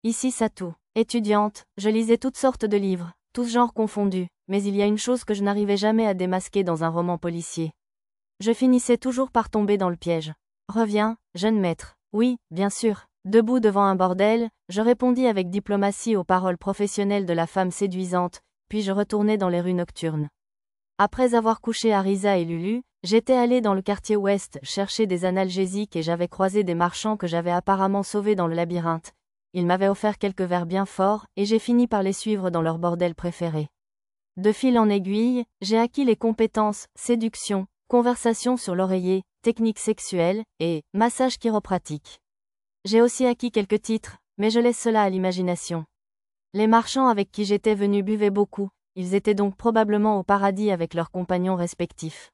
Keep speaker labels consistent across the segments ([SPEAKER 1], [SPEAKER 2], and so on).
[SPEAKER 1] Ici Satou. Étudiante, je lisais toutes sortes de livres, tous genres confondus, mais il y a une chose que je n'arrivais jamais à démasquer dans un roman policier. Je finissais toujours par tomber dans le piège. Reviens, jeune maître. Oui, bien sûr. Debout devant un bordel, je répondis avec diplomatie aux paroles professionnelles de la femme séduisante, puis je retournai dans les rues nocturnes. Après avoir couché Arisa et Lulu, j'étais allé dans le quartier ouest chercher des analgésiques et j'avais croisé des marchands que j'avais apparemment sauvés dans le labyrinthe. Ils m'avaient offert quelques verres bien forts et j'ai fini par les suivre dans leur bordel préféré. De fil en aiguille, j'ai acquis les compétences séduction, conversation sur l'oreiller, techniques sexuelles et massage chiropratique. J'ai aussi acquis quelques titres, mais je laisse cela à l'imagination. Les marchands avec qui j'étais venu buvaient beaucoup, ils étaient donc probablement au paradis avec leurs compagnons respectifs.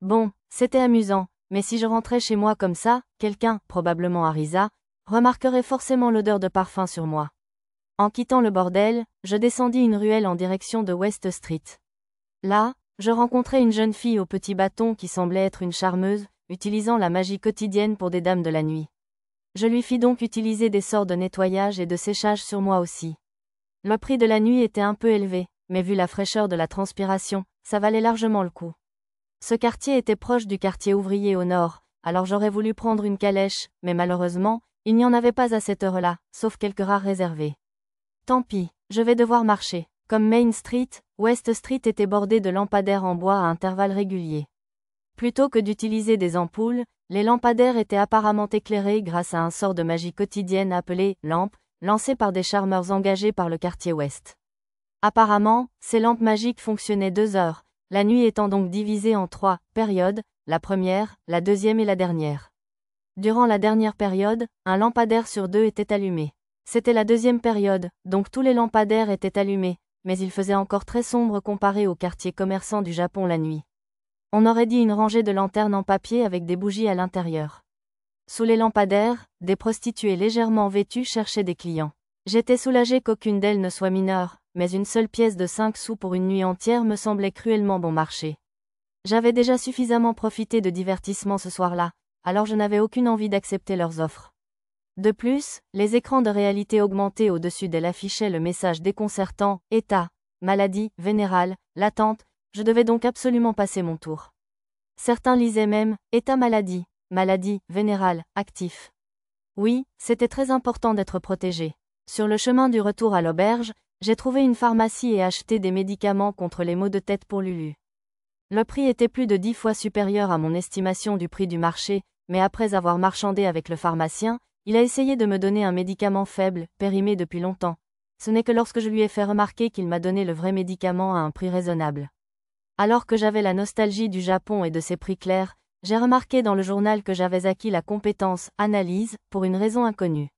[SPEAKER 1] Bon, c'était amusant, mais si je rentrais chez moi comme ça, quelqu'un, probablement Arisa, remarquerait forcément l'odeur de parfum sur moi. En quittant le bordel, je descendis une ruelle en direction de West Street. Là, je rencontrai une jeune fille au petit bâton qui semblait être une charmeuse, utilisant la magie quotidienne pour des dames de la nuit. Je lui fis donc utiliser des sorts de nettoyage et de séchage sur moi aussi. Le prix de la nuit était un peu élevé, mais vu la fraîcheur de la transpiration, ça valait largement le coup. Ce quartier était proche du quartier ouvrier au nord, alors j'aurais voulu prendre une calèche, mais malheureusement, il n'y en avait pas à cette heure-là, sauf quelques rares réservés. Tant pis, je vais devoir marcher. Comme Main Street, West Street était bordée de lampadaires en bois à intervalles réguliers. Plutôt que d'utiliser des ampoules, les lampadaires étaient apparemment éclairés grâce à un sort de magie quotidienne appelé « lampe », lancé par des charmeurs engagés par le quartier ouest. Apparemment, ces lampes magiques fonctionnaient 2 heures, la nuit étant donc divisée en 3 périodes, la première, la deuxième et la dernière. Durant la dernière période, un lampadaire sur 2 était allumé. C'était la deuxième période, donc tous les lampadaires étaient allumés, mais il faisait encore très sombre comparé au quartier commerçant du Japon la nuit. On aurait dit une rangée de lanternes en papier avec des bougies à l'intérieur. Sous les lampadaires, des prostituées légèrement vêtues cherchaient des clients. J'étais soulagé qu'aucune d'elles ne soit mineure, mais une seule pièce de 5 sous pour une nuit entière me semblait cruellement bon marché. J'avais déjà suffisamment profité de divertissement ce soir-là, alors je n'avais aucune envie d'accepter leurs offres. De plus, les écrans de réalité augmentée au-dessus d'elle affichaient le message déconcertant « État, maladie, vénérale, latente », je devais donc absolument passer mon tour. Certains lisaient même « État maladie, maladie, vénérale, actif ». Oui, c'était très important d'être protégé. Sur le chemin du retour à l'auberge, j'ai trouvé une pharmacie et acheté des médicaments contre les maux de tête pour Lulu. Le prix était plus de 10 fois supérieur à mon estimation du prix du marché, mais après avoir marchandé avec le pharmacien, il a essayé de me donner un médicament faible, périmé depuis longtemps. Ce n'est que lorsque je lui ai fait remarquer qu'il m'a donné le vrai médicament à un prix raisonnable. Alors que j'avais la nostalgie du Japon et de ses prix clairs, j'ai remarqué dans le journal que j'avais acquis la compétence « analyse » pour une raison inconnue.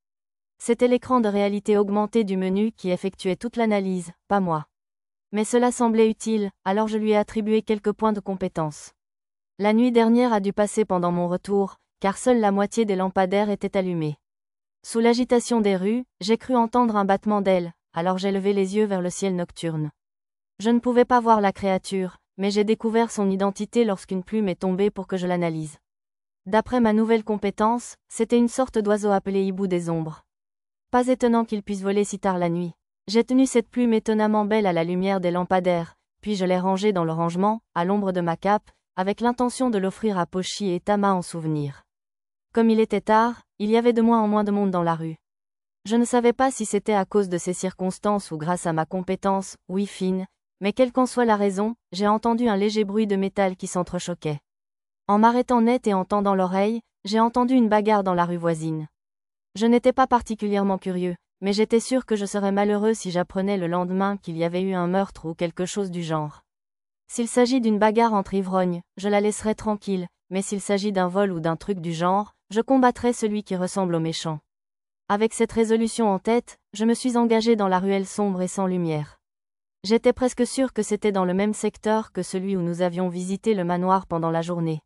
[SPEAKER 1] C'était l'écran de réalité augmentée du menu qui effectuait toute l'analyse, pas moi. Mais cela semblait utile, alors je lui ai attribué quelques points de compétence. La nuit dernière a dû passer pendant mon retour, car seule la moitié des lampadaires étaient allumés. Sous l'agitation des rues, j'ai cru entendre un battement d'ailes, alors j'ai levé les yeux vers le ciel nocturne. Je ne pouvais pas voir la créature, mais j'ai découvert son identité lorsqu'une plume est tombée pour que je l'analyse. D'après ma nouvelle compétence, c'était une sorte d'oiseau appelé hibou des ombres. Pas étonnant qu'il puisse voler si tard la nuit. J'ai tenu cette plume étonnamment belle à la lumière des lampadaires, puis je l'ai rangée dans le rangement, à l'ombre de ma cape, avec l'intention de l'offrir à Pochi et Tama en souvenir. Comme il était tard, il y avait de moins en moins de monde dans la rue. Je ne savais pas si c'était à cause de ces circonstances ou grâce à ma compétence, oui fine, mais quelle qu'en soit la raison, j'ai entendu un léger bruit de métal qui s'entrechoquait. En m'arrêtant net et en tendant l'oreille, j'ai entendu une bagarre dans la rue voisine. Je n'étais pas particulièrement curieux, mais j'étais sûr que je serais malheureux si j'apprenais le lendemain qu'il y avait eu un meurtre ou quelque chose du genre. S'il s'agit d'une bagarre entre ivrognes, je la laisserai tranquille, mais s'il s'agit d'un vol ou d'un truc du genre, je combattrai celui qui ressemble au méchant. Avec cette résolution en tête, je me suis engagé dans la ruelle sombre et sans lumière. J'étais presque sûr que c'était dans le même secteur que celui où nous avions visité le manoir pendant la journée.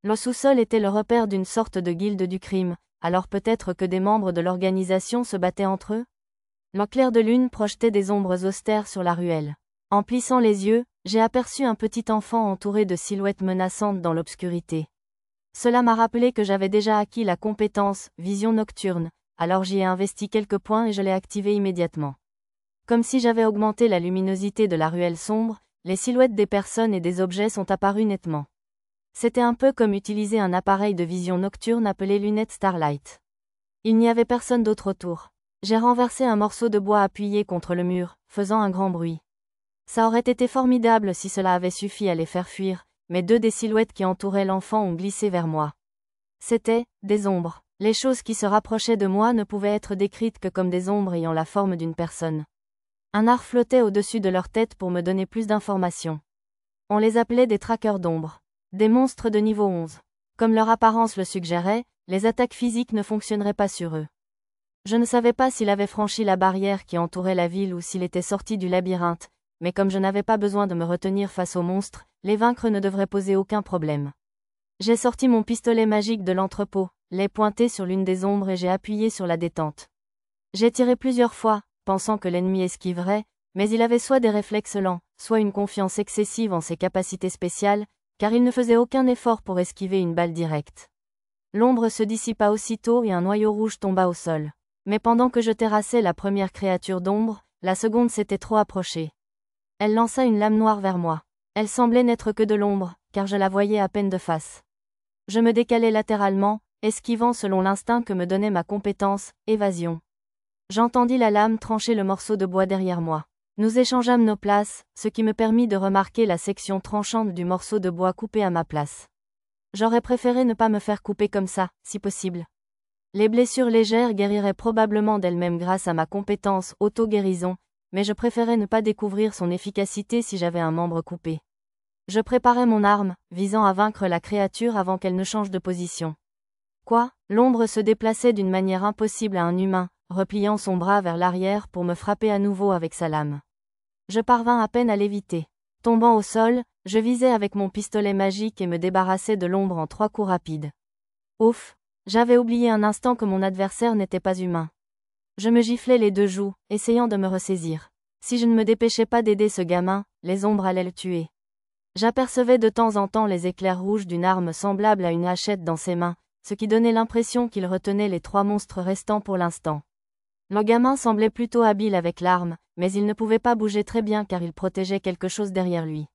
[SPEAKER 1] Le sous-sol était le repère d'une sorte de guilde du crime, alors peut-être que des membres de l'organisation se battaient entre eux? Le clair de lune projetait des ombres austères sur la ruelle. En plissant les yeux, j'ai aperçu un petit enfant entouré de silhouettes menaçantes dans l'obscurité. Cela m'a rappelé que j'avais déjà acquis la compétence « vision nocturne », alors j'y ai investi quelques points et je l'ai activé immédiatement. Comme si j'avais augmenté la luminosité de la ruelle sombre, les silhouettes des personnes et des objets sont apparues nettement. C'était un peu comme utiliser un appareil de vision nocturne appelé lunette Starlight. Il n'y avait personne d'autre autour. J'ai renversé un morceau de bois appuyé contre le mur, faisant un grand bruit. Ça aurait été formidable si cela avait suffi à les faire fuir, mais deux des silhouettes qui entouraient l'enfant ont glissé vers moi. C'étaient des ombres. Les choses qui se rapprochaient de moi ne pouvaient être décrites que comme des ombres ayant la forme d'une personne. Un art flottait au-dessus de leur tête pour me donner plus d'informations. On les appelait des traqueurs d'ombres. Des monstres de niveau 11. Comme leur apparence le suggérait, les attaques physiques ne fonctionneraient pas sur eux. Je ne savais pas s'il avait franchi la barrière qui entourait la ville ou s'il était sorti du labyrinthe, mais comme je n'avais pas besoin de me retenir face aux monstres, les vaincre ne devrait poser aucun problème. J'ai sorti mon pistolet magique de l'entrepôt, l'ai pointé sur l'une des ombres et j'ai appuyé sur la détente. J'ai tiré plusieurs fois, pensant que l'ennemi esquiverait, mais il avait soit des réflexes lents, soit une confiance excessive en ses capacités spéciales, car il ne faisait aucun effort pour esquiver une balle directe. L'ombre se dissipa aussitôt et un noyau rouge tomba au sol. Mais pendant que je terrassais la première créature d'ombre, la seconde s'était trop approchée. Elle lança une lame noire vers moi. Elle semblait n'être que de l'ombre, car je la voyais à peine de face. Je me décalai latéralement, esquivant selon l'instinct que me donnait ma compétence, évasion. J'entendis la lame trancher le morceau de bois derrière moi. Nous échangeâmes nos places, ce qui me permit de remarquer la section tranchante du morceau de bois coupé à ma place. J'aurais préféré ne pas me faire couper comme ça, si possible. Les blessures légères guériraient probablement d'elles-mêmes grâce à ma compétence auto-guérison, mais je préférais ne pas découvrir son efficacité si j'avais un membre coupé. Je préparais mon arme, visant à vaincre la créature avant qu'elle ne change de position. Quoi ? L'ombre se déplaçait d'une manière impossible à un humain, repliant son bras vers l'arrière pour me frapper à nouveau avec sa lame. Je parvins à peine à l'éviter. Tombant au sol, je visais avec mon pistolet magique et me débarrassais de l'ombre en 3 coups rapides. Ouf ! J'avais oublié un instant que mon adversaire n'était pas humain. Je me giflais les 2 joues, essayant de me ressaisir. Si je ne me dépêchais pas d'aider ce gamin, les ombres allaient le tuer. J'apercevais de temps en temps les éclairs rouges d'une arme semblable à une hachette dans ses mains, ce qui donnait l'impression qu'il retenait les 3 monstres restants pour l'instant. Le gamin semblait plutôt habile avec l'arme, mais il ne pouvait pas bouger très bien car il protégeait quelque chose derrière lui.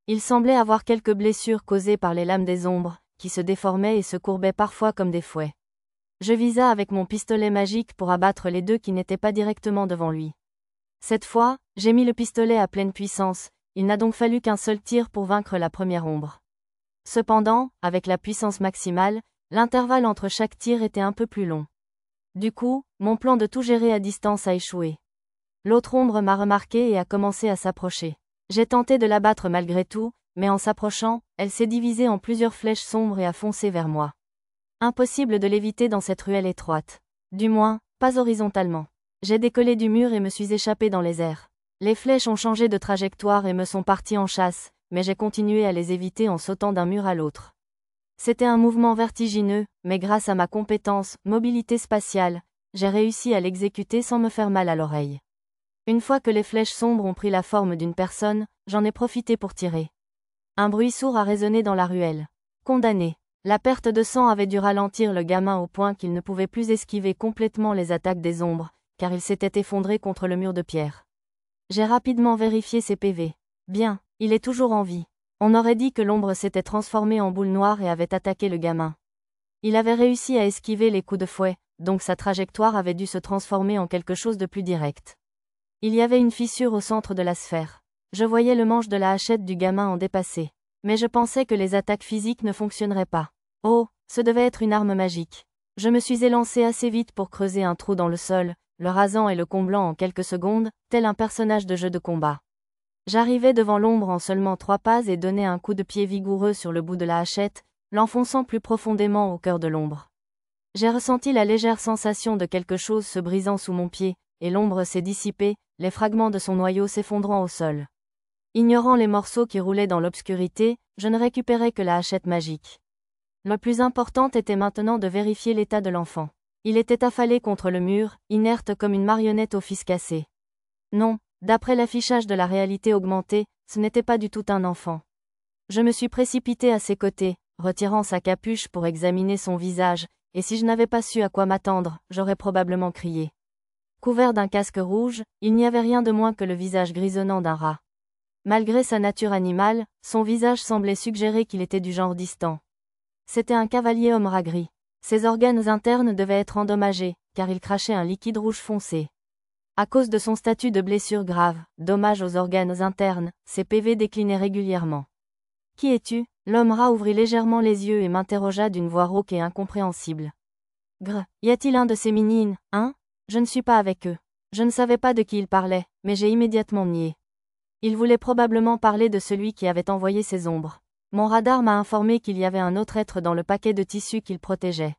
[SPEAKER 1] Il semblait avoir quelques blessures causées par les lames des ombres, qui se déformaient et se courbaient parfois comme des fouets. Je visa avec mon pistolet magique pour abattre les 2 qui n'étaient pas directement devant lui. Cette fois, j'ai mis le pistolet à pleine puissance, il n'a donc fallu qu'un seul tir pour vaincre la première ombre. Cependant, avec la puissance maximale, l'intervalle entre chaque tir était un peu plus long. Du coup, mon plan de tout gérer à distance a échoué. L'autre ombre m'a remarqué et a commencé à s'approcher. J'ai tenté de l'abattre malgré tout, mais en s'approchant, elle s'est divisée en plusieurs flèches sombres et a foncé vers moi. Impossible de l'éviter dans cette ruelle étroite. Du moins, pas horizontalement. J'ai décollé du mur et me suis échappé dans les airs. Les flèches ont changé de trajectoire et me sont parties en chasse, mais j'ai continué à les éviter en sautant d'un mur à l'autre. C'était un mouvement vertigineux, mais grâce à ma compétence, mobilité spatiale, j'ai réussi à l'exécuter sans me faire mal à l'oreille. Une fois que les flèches sombres ont pris la forme d'une personne, j'en ai profité pour tirer. Un bruit sourd a résonné dans la ruelle. Condamné. La perte de sang avait dû ralentir le gamin au point qu'il ne pouvait plus esquiver complètement les attaques des ombres, car il s'était effondré contre le mur de pierre. J'ai rapidement vérifié ses PV. Bien, il est toujours en vie. On aurait dit que l'ombre s'était transformée en boule noire et avait attaqué le gamin. Il avait réussi à esquiver les coups de fouet, donc sa trajectoire avait dû se transformer en quelque chose de plus direct. Il y avait une fissure au centre de la sphère. Je voyais le manche de la hachette du gamin en dépasser. Mais je pensais que les attaques physiques ne fonctionneraient pas. Oh, ce devait être une arme magique. Je me suis élancé assez vite pour creuser un trou dans le sol, le rasant et le comblant en quelques secondes, tel un personnage de jeu de combat. J'arrivai devant l'ombre en seulement 3 pas et donnai un coup de pied vigoureux sur le bout de la hachette, l'enfonçant plus profondément au cœur de l'ombre. J'ai ressenti la légère sensation de quelque chose se brisant sous mon pied, et l'ombre s'est dissipée, les fragments de son noyau s'effondrant au sol. Ignorant les morceaux qui roulaient dans l'obscurité, je ne récupérais que la hachette magique. Le plus important était maintenant de vérifier l'état de l'enfant. Il était affalé contre le mur, inerte comme une marionnette au fils cassé. Non, d'après l'affichage de la réalité augmentée, ce n'était pas du tout un enfant. Je me suis précipité à ses côtés, retirant sa capuche pour examiner son visage, et si je n'avais pas su à quoi m'attendre, j'aurais probablement crié. Couvert d'un casque rouge, il n'y avait rien de moins que le visage grisonnant d'un rat. Malgré sa nature animale, son visage semblait suggérer qu'il était du genre distant. C'était un cavalier homme rat gris. Ses organes internes devaient être endommagés, car il crachait un liquide rouge foncé. À cause de son statut de blessure grave, dommage aux organes internes, ses PV déclinaient régulièrement. Qui es-tu ? L'homme rat ouvrit légèrement les yeux et m'interrogea d'une voix rauque et incompréhensible. Gr, y a-t-il un de ces minines, hein ? Je ne suis pas avec eux. Je ne savais pas de qui il parlait, mais j'ai immédiatement nié. Il voulait probablement parler de celui qui avait envoyé ces ombres. Mon radar m'a informé qu'il y avait un autre être dans le paquet de tissu qu'il protégeait.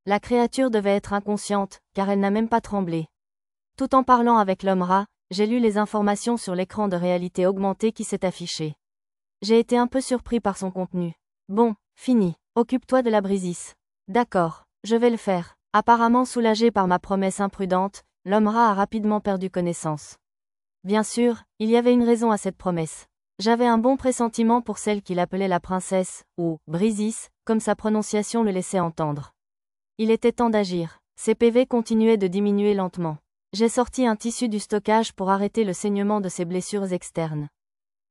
[SPEAKER 1] La créature devait être inconsciente, car elle n'a même pas tremblé. Tout en parlant avec l'homme rat, j'ai lu les informations sur l'écran de réalité augmentée qui s'est affiché. J'ai été un peu surpris par son contenu. Bon, fini. Occupe-toi de la Brisis. D'accord, je vais le faire. Apparemment soulagé par ma promesse imprudente, l'homme rat a rapidement perdu connaissance. Bien sûr, il y avait une raison à cette promesse. J'avais un bon pressentiment pour celle qu'il appelait la princesse, ou Brisis, comme sa prononciation le laissait entendre. Il était temps d'agir. Ses PV continuaient de diminuer lentement. J'ai sorti un tissu du stockage pour arrêter le saignement de ses blessures externes.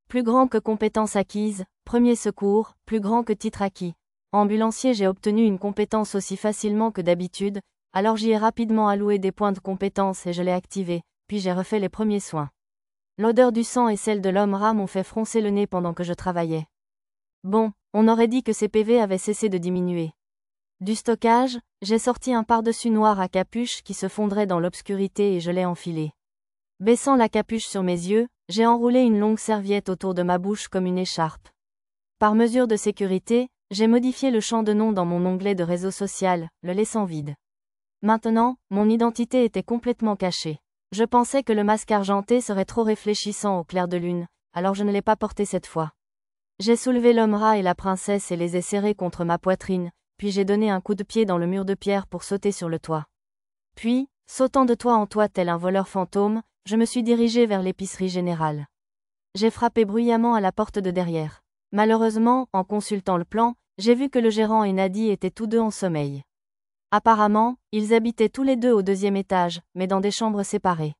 [SPEAKER 1] Plus grand que compétence acquise, premier secours, plus grand que titre acquis. Ambulancier, j'ai obtenu une compétence aussi facilement que d'habitude, alors j'y ai rapidement alloué des points de compétence et je l'ai activé, puis j'ai refait les premiers soins. L'odeur du sang et celle de l'homme rat m'ont fait froncer le nez pendant que je travaillais. Bon, on aurait dit que ses PV avaient cessé de diminuer. Du stockage, j'ai sorti un pardessus noir à capuche qui se fondrait dans l'obscurité et je l'ai enfilé. Baissant la capuche sur mes yeux, j'ai enroulé une longue serviette autour de ma bouche comme une écharpe. Par mesure de sécurité, j'ai modifié le champ de nom dans mon onglet de réseau social, le laissant vide. Maintenant, mon identité était complètement cachée. Je pensais que le masque argenté serait trop réfléchissant au clair de lune, alors je ne l'ai pas porté cette fois. J'ai soulevé l'homme rat et la princesse et les ai serrés contre ma poitrine, puis j'ai donné un coup de pied dans le mur de pierre pour sauter sur le toit. Puis, sautant de toit en toit tel un voleur fantôme, je me suis dirigé vers l'épicerie générale. J'ai frappé bruyamment à la porte de derrière. Malheureusement, en consultant le plan, j'ai vu que le gérant et Nadie étaient tous deux en sommeil. Apparemment, ils habitaient tous les deux au 2e étage, mais dans des chambres séparées.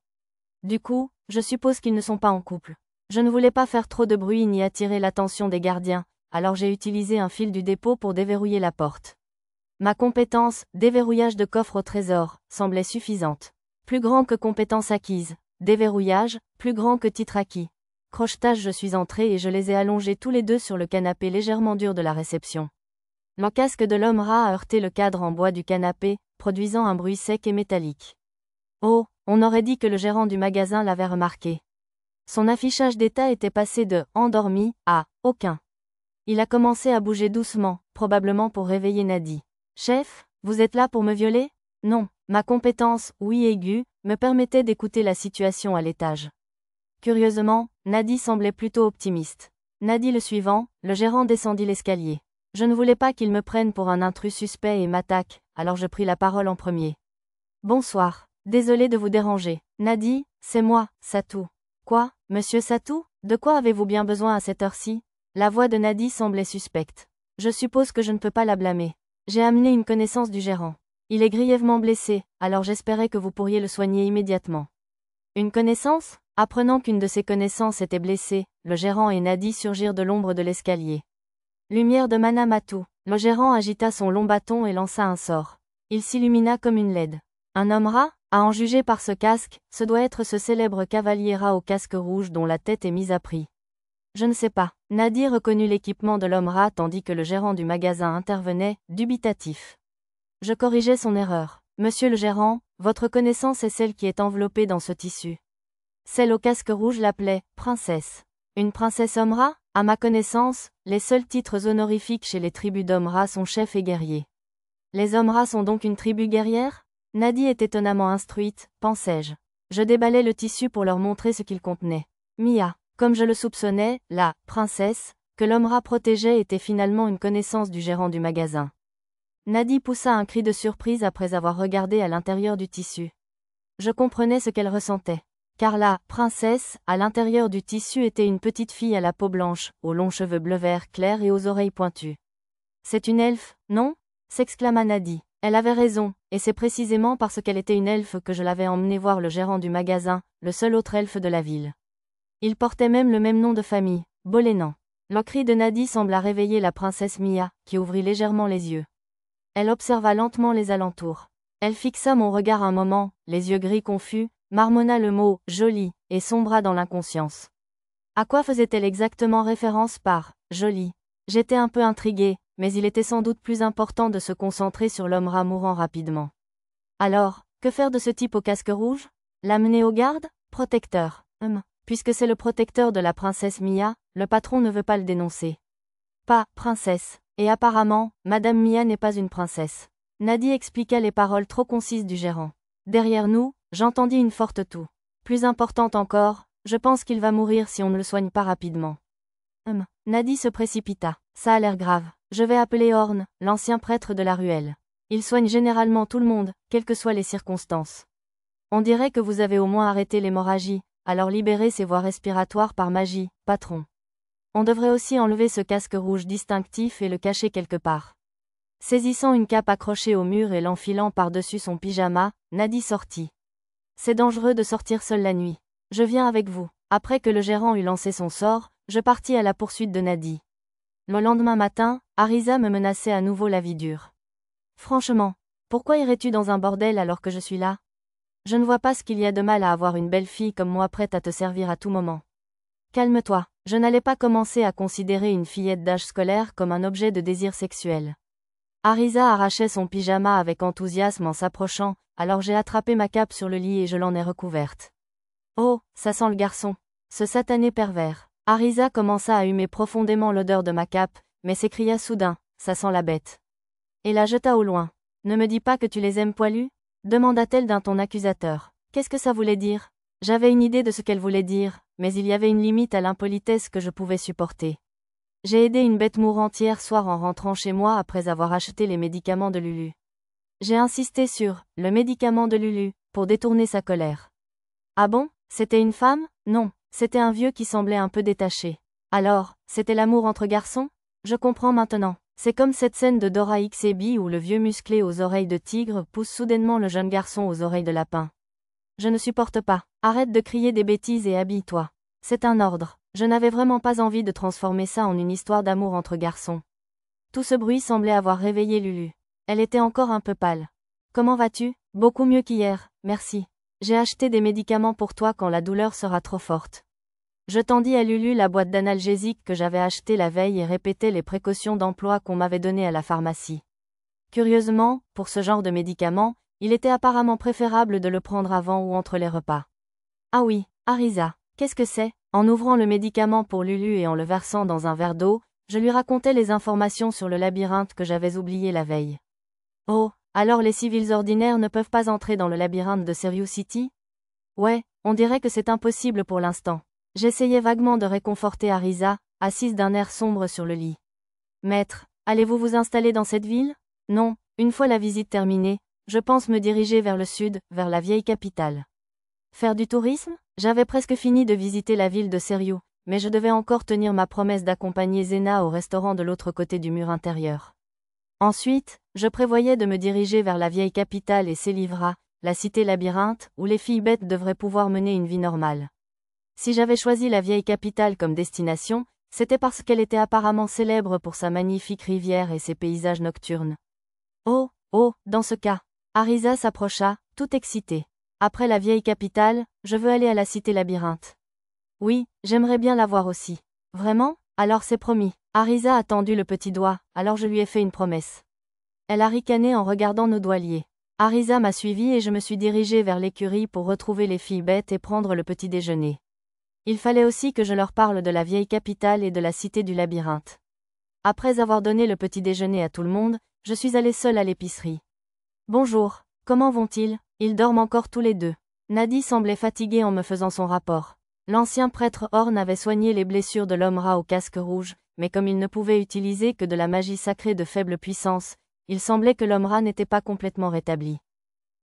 [SPEAKER 1] Du coup, je suppose qu'ils ne sont pas en couple. Je ne voulais pas faire trop de bruit ni attirer l'attention des gardiens, alors j'ai utilisé un fil du dépôt pour déverrouiller la porte. Ma compétence, déverrouillage de coffre au trésor, semblait suffisante. Plus grand que compétence acquise. Déverrouillage, plus grand que titre acquis. Crochetage, je suis entré et je les ai allongés tous les deux sur le canapé légèrement dur de la réception. Le casque de l'homme rat a heurté le cadre en bois du canapé, produisant un bruit sec et métallique. Oh, on aurait dit que le gérant du magasin l'avait remarqué. Son affichage d'état était passé de « endormi » à « aucun ». Il a commencé à bouger doucement, probablement pour réveiller Nadie. « Chef, vous êtes là pour me violer ?» Non, ma compétence, oui aiguë, me permettait d'écouter la situation à l'étage. Curieusement, Nadie semblait plutôt optimiste. Nadie le suivant, le gérant descendit l'escalier. Je ne voulais pas qu'il me prenne pour un intrus suspect et m'attaque, alors je pris la parole en premier. Bonsoir, désolé de vous déranger. Nadie, c'est moi, Satou. Quoi, monsieur Satou ? De quoi avez-vous bien besoin à cette heure-ci ? La voix de Nadie semblait suspecte. Je suppose que je ne peux pas la blâmer. J'ai amené une connaissance du gérant. Il est grièvement blessé, alors j'espérais que vous pourriez le soigner immédiatement. Une connaissance ? Apprenant qu'une de ses connaissances était blessée, le gérant et Nadie surgirent de l'ombre de l'escalier. Lumière de Manamatou. Le gérant agita son long bâton et lança un sort. Il s'illumina comme une LED. Un homme rat ? À en juger par ce casque, ce doit être ce célèbre cavalier rat au casque rouge dont la tête est mise à prix. Je ne sais pas. Nadie reconnut l'équipement de l'homme rat tandis que le gérant du magasin intervenait, dubitatif. Je corrigeais son erreur. Monsieur le gérant, votre connaissance est celle qui est enveloppée dans ce tissu. Celle au casque rouge l'appelait « princesse ». Une princesse homme rat ? À ma connaissance, les seuls titres honorifiques chez les tribus d'hommes rats sont chef et guerrier. Les hommes rats sont donc une tribu guerrière ? Nadie est étonnamment instruite, pensai-je. Je déballai le tissu pour leur montrer ce qu'il contenait. Mia, comme je le soupçonnais, la « princesse » que l'homme rat protégeait était finalement une connaissance du gérant du magasin. Nadie poussa un cri de surprise après avoir regardé à l'intérieur du tissu. Je comprenais ce qu'elle ressentait. Car la « princesse » à l'intérieur du tissu était une petite fille à la peau blanche, aux longs cheveux bleu-vert clairs et aux oreilles pointues. « C'est une elfe, non ?» s'exclama Nadie. Elle avait raison, et c'est précisément parce qu'elle était une elfe que je l'avais emmenée voir le gérant du magasin, le seul autre elfe de la ville. Il portait même le même nom de famille, Bolénan. Le cri de Nadie sembla réveiller la princesse Mia, qui ouvrit légèrement les yeux. Elle observa lentement les alentours. Elle fixa mon regard un moment, les yeux gris confus, marmonna le mot « joli » et sombra dans l'inconscience. À quoi faisait-elle exactement référence par « joli » ? J'étais un peu intriguée, mais il était sans doute plus important de se concentrer sur l'homme-rat mourant rapidement. Alors, que faire de ce type au casque rouge ? L'amener au garde ? Protecteur. Puisque c'est le protecteur de la princesse Mia, le patron ne veut pas le dénoncer. Pas « princesse ». Et apparemment, Madame Mia n'est pas une princesse. Nadie expliqua les paroles trop concises du gérant. Derrière nous, j'entendis une forte toux. Plus importante encore, je pense qu'il va mourir si on ne le soigne pas rapidement. Nadie se précipita. Ça a l'air grave. Je vais appeler Horn, l'ancien prêtre de la ruelle. Il soigne généralement tout le monde, quelles que soient les circonstances. On dirait que vous avez au moins arrêté l'hémorragie, alors libérez ses voies respiratoires par magie, patron. On devrait aussi enlever ce casque rouge distinctif et le cacher quelque part. Saisissant une cape accrochée au mur et l'enfilant par-dessus son pyjama, Nadie sortit. C'est dangereux de sortir seule la nuit. Je viens avec vous. Après que le gérant eut lancé son sort, je partis à la poursuite de Nadie. Le lendemain matin, Arisa me menaçait à nouveau la vie dure. Franchement, pourquoi irais-tu dans un bordel alors que je suis là ? Je ne vois pas ce qu'il y a de mal à avoir une belle fille comme moi prête à te servir à tout moment. Calme-toi, je n'allais pas commencer à considérer une fillette d'âge scolaire comme un objet de désir sexuel. Arisa arrachait son pyjama avec enthousiasme en s'approchant, alors j'ai attrapé ma cape sur le lit et je l'en ai recouverte. Oh, ça sent le garçon. Ce satané pervers. Arisa commença à humer profondément l'odeur de ma cape, mais s'écria soudain, ça sent la bête. Et la jeta au loin. Ne me dis pas que tu les aimes poilus ? Demanda-t-elle d'un ton accusateur. Qu'est-ce que ça voulait dire ? J'avais une idée de ce qu'elle voulait dire, mais il y avait une limite à l'impolitesse que je pouvais supporter. J'ai aidé une bête mourante hier soir en rentrant chez moi après avoir acheté les médicaments de Lulu. J'ai insisté sur « le médicament de Lulu » pour détourner sa colère. Ah bon ? C'était une femme ? Non, c'était un vieux qui semblait un peu détaché. Alors, c'était l'amour entre garçons ? Je comprends maintenant. C'est comme cette scène de Dora X&B où le vieux musclé aux oreilles de tigre pousse soudainement le jeune garçon aux oreilles de lapin. Je ne supporte pas. Arrête de crier des bêtises et habille-toi. C'est un ordre. Je n'avais vraiment pas envie de transformer ça en une histoire d'amour entre garçons. Tout ce bruit semblait avoir réveillé Lulu. Elle était encore un peu pâle. Comment vas-tu ? Beaucoup mieux qu'hier, merci. J'ai acheté des médicaments pour toi quand la douleur sera trop forte. Je tendis à Lulu la boîte d'analgésiques que j'avais achetée la veille et répétai les précautions d'emploi qu'on m'avait données à la pharmacie. Curieusement, pour ce genre de médicaments, il était apparemment préférable de le prendre avant ou entre les repas. Ah oui, Arisa, qu'est-ce que c'est ? En ouvrant le médicament pour Lulu et en le versant dans un verre d'eau, je lui racontais les informations sur le labyrinthe que j'avais oublié la veille. Oh, alors les civils ordinaires ne peuvent pas entrer dans le labyrinthe de Serious City ? Ouais, on dirait que c'est impossible pour l'instant. J'essayais vaguement de réconforter Arisa, assise d'un air sombre sur le lit. Maître, allez-vous vous installer dans cette ville ? Non, une fois la visite terminée, je pense me diriger vers le sud, vers la vieille capitale. Faire du tourisme ? J'avais presque fini de visiter la ville de Serious, mais je devais encore tenir ma promesse d'accompagner Zena au restaurant de l'autre côté du mur intérieur. Ensuite, je prévoyais de me diriger vers la vieille capitale et Célivra, la cité labyrinthe, où les filles bêtes devraient pouvoir mener une vie normale. Si j'avais choisi la vieille capitale comme destination, c'était parce qu'elle était apparemment célèbre pour sa magnifique rivière et ses paysages nocturnes. Oh, dans ce cas. Arisa s'approcha, tout excitée. Après la vieille capitale, je veux aller à la cité labyrinthe. Oui, j'aimerais bien la voir aussi. Vraiment ? Alors c'est promis. Arisa a tendu le petit doigt, alors je lui ai fait une promesse. Elle a ricané en regardant nos doigts liés. Arisa m'a suivi et je me suis dirigée vers l'écurie pour retrouver les filles bêtes et prendre le petit déjeuner. Il fallait aussi que je leur parle de la vieille capitale et de la cité du labyrinthe. Après avoir donné le petit déjeuner à tout le monde, je suis allée seule à l'épicerie. Bonjour, comment vont-ils ? Ils dorment encore tous les deux. Nadie semblait fatiguée en me faisant son rapport. L'ancien prêtre Horn avait soigné les blessures de l'homme-rat au casque rouge, mais comme il ne pouvait utiliser que de la magie sacrée de faible puissance, il semblait que l'homme-rat n'était pas complètement rétabli.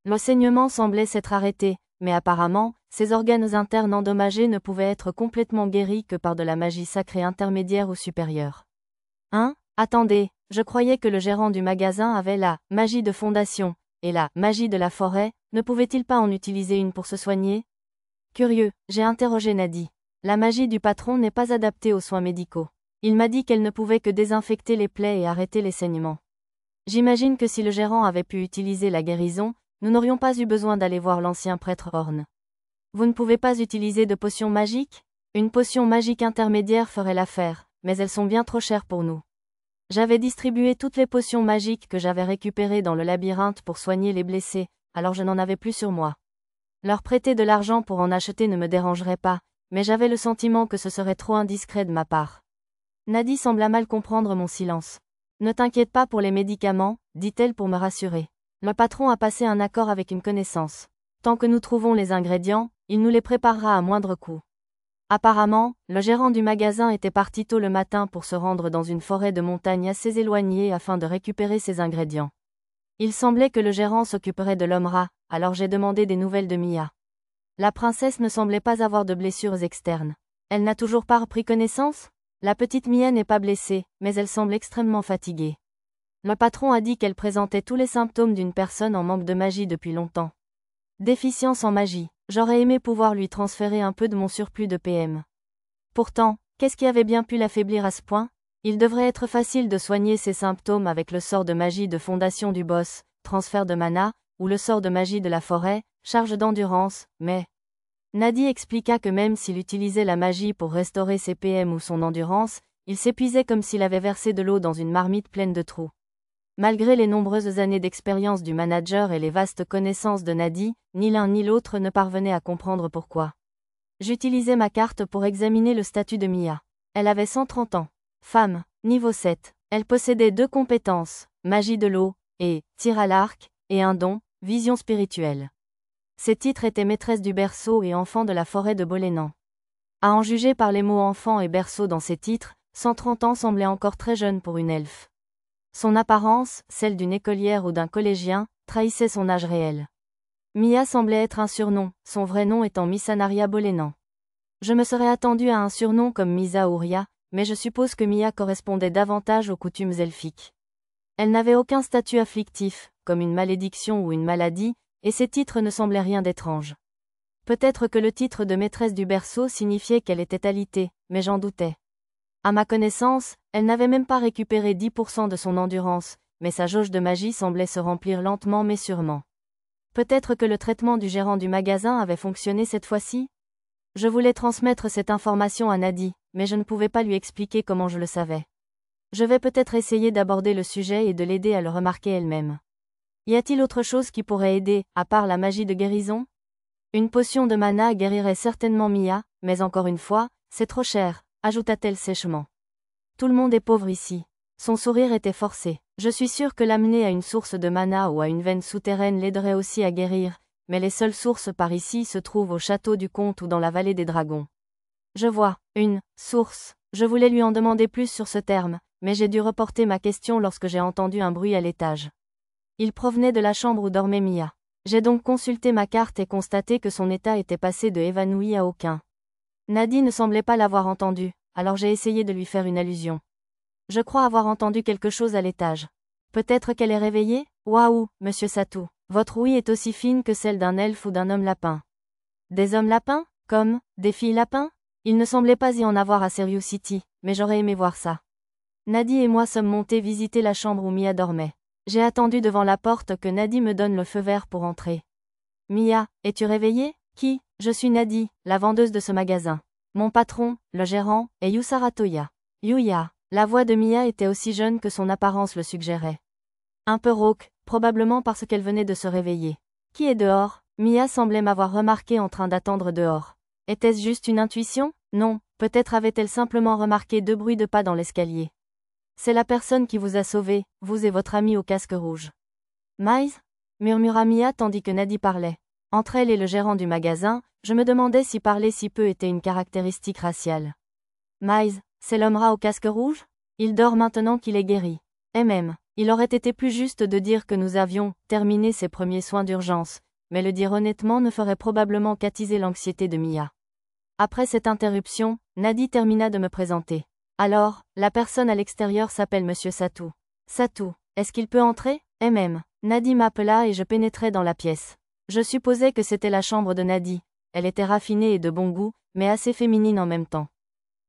[SPEAKER 1] Le saignement semblait s'être arrêté, mais apparemment, ses organes internes endommagés ne pouvaient être complètement guéris que par de la magie sacrée intermédiaire ou supérieure. Hein ? Attendez, je croyais que le gérant du magasin avait la magie de fondation, et la magie de la forêt, ne pouvait-il pas en utiliser une pour se soigner? Curieux, j'ai interrogé Nadie. La magie du patron n'est pas adaptée aux soins médicaux. Il m'a dit qu'elle ne pouvait que désinfecter les plaies et arrêter les saignements. J'imagine que si le gérant avait pu utiliser la guérison, nous n'aurions pas eu besoin d'aller voir l'ancien prêtre Horn. Vous ne pouvez pas utiliser de potions magiques? Une potion magique intermédiaire ferait l'affaire, mais elles sont bien trop chères pour nous. J'avais distribué toutes les potions magiques que j'avais récupérées dans le labyrinthe pour soigner les blessés, alors je n'en avais plus sur moi. Leur prêter de l'argent pour en acheter ne me dérangerait pas, mais j'avais le sentiment que ce serait trop indiscret de ma part. Nadie sembla mal comprendre mon silence. Ne t'inquiète pas pour les médicaments, dit-elle pour me rassurer. Le patron a passé un accord avec une connaissance. Tant que nous trouvons les ingrédients, il nous les préparera à moindre coût. Apparemment, le gérant du magasin était parti tôt le matin pour se rendre dans une forêt de montagne assez éloignée afin de récupérer ces ingrédients. Il semblait que le gérant s'occuperait de l'homme-rat, alors j'ai demandé des nouvelles de Mia. La princesse ne semblait pas avoir de blessures externes. Elle n'a toujours pas repris connaissance? La petite Mia n'est pas blessée, mais elle semble extrêmement fatiguée. Le patron a dit qu'elle présentait tous les symptômes d'une personne en manque de magie depuis longtemps. Déficience en magie. J'aurais aimé pouvoir lui transférer un peu de mon surplus de PM. Pourtant, qu'est-ce qui avait bien pu l'affaiblir à ce point? Il devrait être facile de soigner ces symptômes avec le sort de magie de fondation du boss, transfert de mana, ou le sort de magie de la forêt, charge d'endurance, mais... Nadie expliqua que même s'il utilisait la magie pour restaurer ses PM ou son endurance, il s'épuisait comme s'il avait versé de l'eau dans une marmite pleine de trous. Malgré les nombreuses années d'expérience du manager et les vastes connaissances de Nadie, ni l'un ni l'autre ne parvenait à comprendre pourquoi. J'utilisais ma carte pour examiner le statut de Mia. Elle avait 130 ans. Femme, niveau 7. Elle possédait 2 compétences, magie de l'eau, et tir à l'arc, et un don, vision spirituelle. Ses titres étaient maîtresse du berceau et enfant de la forêt de Bolénan. À en juger par les mots enfant et berceau dans ses titres, 130 ans semblait encore très jeune pour une elfe. Son apparence, celle d'une écolière ou d'un collégien, trahissait son âge réel. Mia semblait être un surnom, son vrai nom étant Missanaria Bolénan. Je me serais attendu à un surnom comme Misa ou Ria, mais je suppose que Mia correspondait davantage aux coutumes elfiques. Elle n'avait aucun statut afflictif, comme une malédiction ou une maladie, et ses titres ne semblaient rien d'étrange. Peut-être que le titre de maîtresse du berceau signifiait qu'elle était alitée, mais j'en doutais. À ma connaissance, elle n'avait même pas récupéré 10% de son endurance, mais sa jauge de magie semblait se remplir lentement mais sûrement. Peut-être que le traitement du gérant du magasin avait fonctionné cette fois-ci? Je voulais transmettre cette information à Nadie, mais je ne pouvais pas lui expliquer comment je le savais. Je vais peut-être essayer d'aborder le sujet et de l'aider à le remarquer elle-même. Y a-t-il autre chose qui pourrait aider, à part la magie de guérison? Une potion de mana guérirait certainement Mia, mais encore une fois, c'est trop cher, ajouta-t-elle sèchement. Tout le monde est pauvre ici. Son sourire était forcé. Je suis sûre que l'amener à une source de mana ou à une veine souterraine l'aiderait aussi à guérir, mais les seules sources par ici se trouvent au château du comte ou dans la vallée des dragons. Je vois, une source. Je voulais lui en demander plus sur ce terme, mais j'ai dû reporter ma question lorsque j'ai entendu un bruit à l'étage. Il provenait de la chambre où dormait Mia. J'ai donc consulté ma carte et constaté que son état était passé de évanoui à aucun. Nadie ne semblait pas l'avoir entendu, alors j'ai essayé de lui faire une allusion. Je crois avoir entendu quelque chose à l'étage. Peut-être qu'elle est réveillée? Waouh, monsieur Satou, votre ouïe est aussi fine que celle d'un elfe ou d'un homme lapin. Des hommes lapins? Comme des filles lapins? Il ne semblait pas y en avoir à Serious City, mais j'aurais aimé voir ça. Nadie et moi sommes montés visiter la chambre où Mia dormait. J'ai attendu devant la porte que Nadie me donne le feu vert pour entrer. Mia, es-tu réveillée? Qui? Je suis Nadie, la vendeuse de ce magasin. Mon patron, le gérant, est Yusara Toya. Yuya. La voix de Mia était aussi jeune que son apparence le suggérait. Un peu rauque, probablement parce qu'elle venait de se réveiller. Qui est dehors? Mia semblait m'avoir remarqué en train d'attendre dehors. Était-ce juste une intuition? Non, peut-être avait-elle simplement remarqué 2 bruits de pas dans l'escalier. C'est la personne qui vous a sauvé, vous et votre ami au casque rouge. Miles? Murmura Mia tandis que Nadie parlait. Entre elle et le gérant du magasin, je me demandais si parler si peu était une caractéristique raciale. Miles, c'est l'homme-rat au casque rouge? Il dort maintenant qu'il est guéri. Et même, il aurait été plus juste de dire que nous avions terminé ses premiers soins d'urgence, mais le dire honnêtement ne ferait probablement qu'attiser l'anxiété de Mia. Après cette interruption, Nadie termina de me présenter. Alors, la personne à l'extérieur s'appelle Monsieur Satou. Satou, est-ce qu'il peut entrer? Nadi m'appela et je pénétrai dans la pièce. Je supposais que c'était la chambre de Nadi. Elle était raffinée et de bon goût, mais assez féminine en même temps.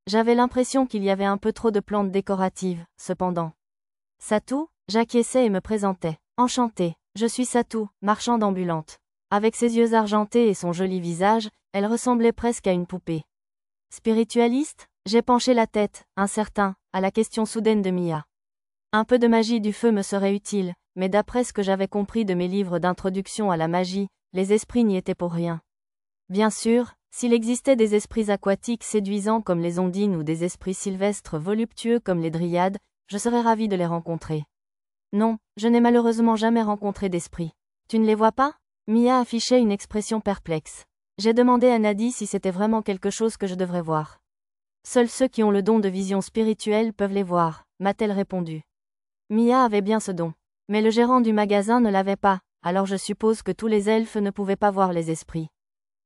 [SPEAKER 1] J'avais l'impression qu'il y avait un peu trop de plantes décoratives, cependant. Satou, j'acquiesçais et me présentais. Enchantée, je suis Satou, marchande ambulante. Avec ses yeux argentés et son joli visage, elle ressemblait presque à une poupée. Spiritualiste? J'ai penché la tête, incertain, à la question soudaine de Mia. Un peu de magie du feu me serait utile, mais d'après ce que j'avais compris de mes livres d'introduction à la magie, les esprits n'y étaient pour rien. Bien sûr, s'il existait des esprits aquatiques séduisants comme les ondines ou des esprits sylvestres voluptueux comme les dryades, je serais ravie de les rencontrer. Non, je n'ai malheureusement jamais rencontré d'esprit. Tu ne les vois pas? Mia affichait une expression perplexe. J'ai demandé à Nadi si c'était vraiment quelque chose que je devrais voir. Seuls ceux qui ont le don de vision spirituelle peuvent les voir, m'a-t-elle répondu. Mia avait bien ce don. Mais le gérant du magasin ne l'avait pas, alors je suppose que tous les elfes ne pouvaient pas voir les esprits.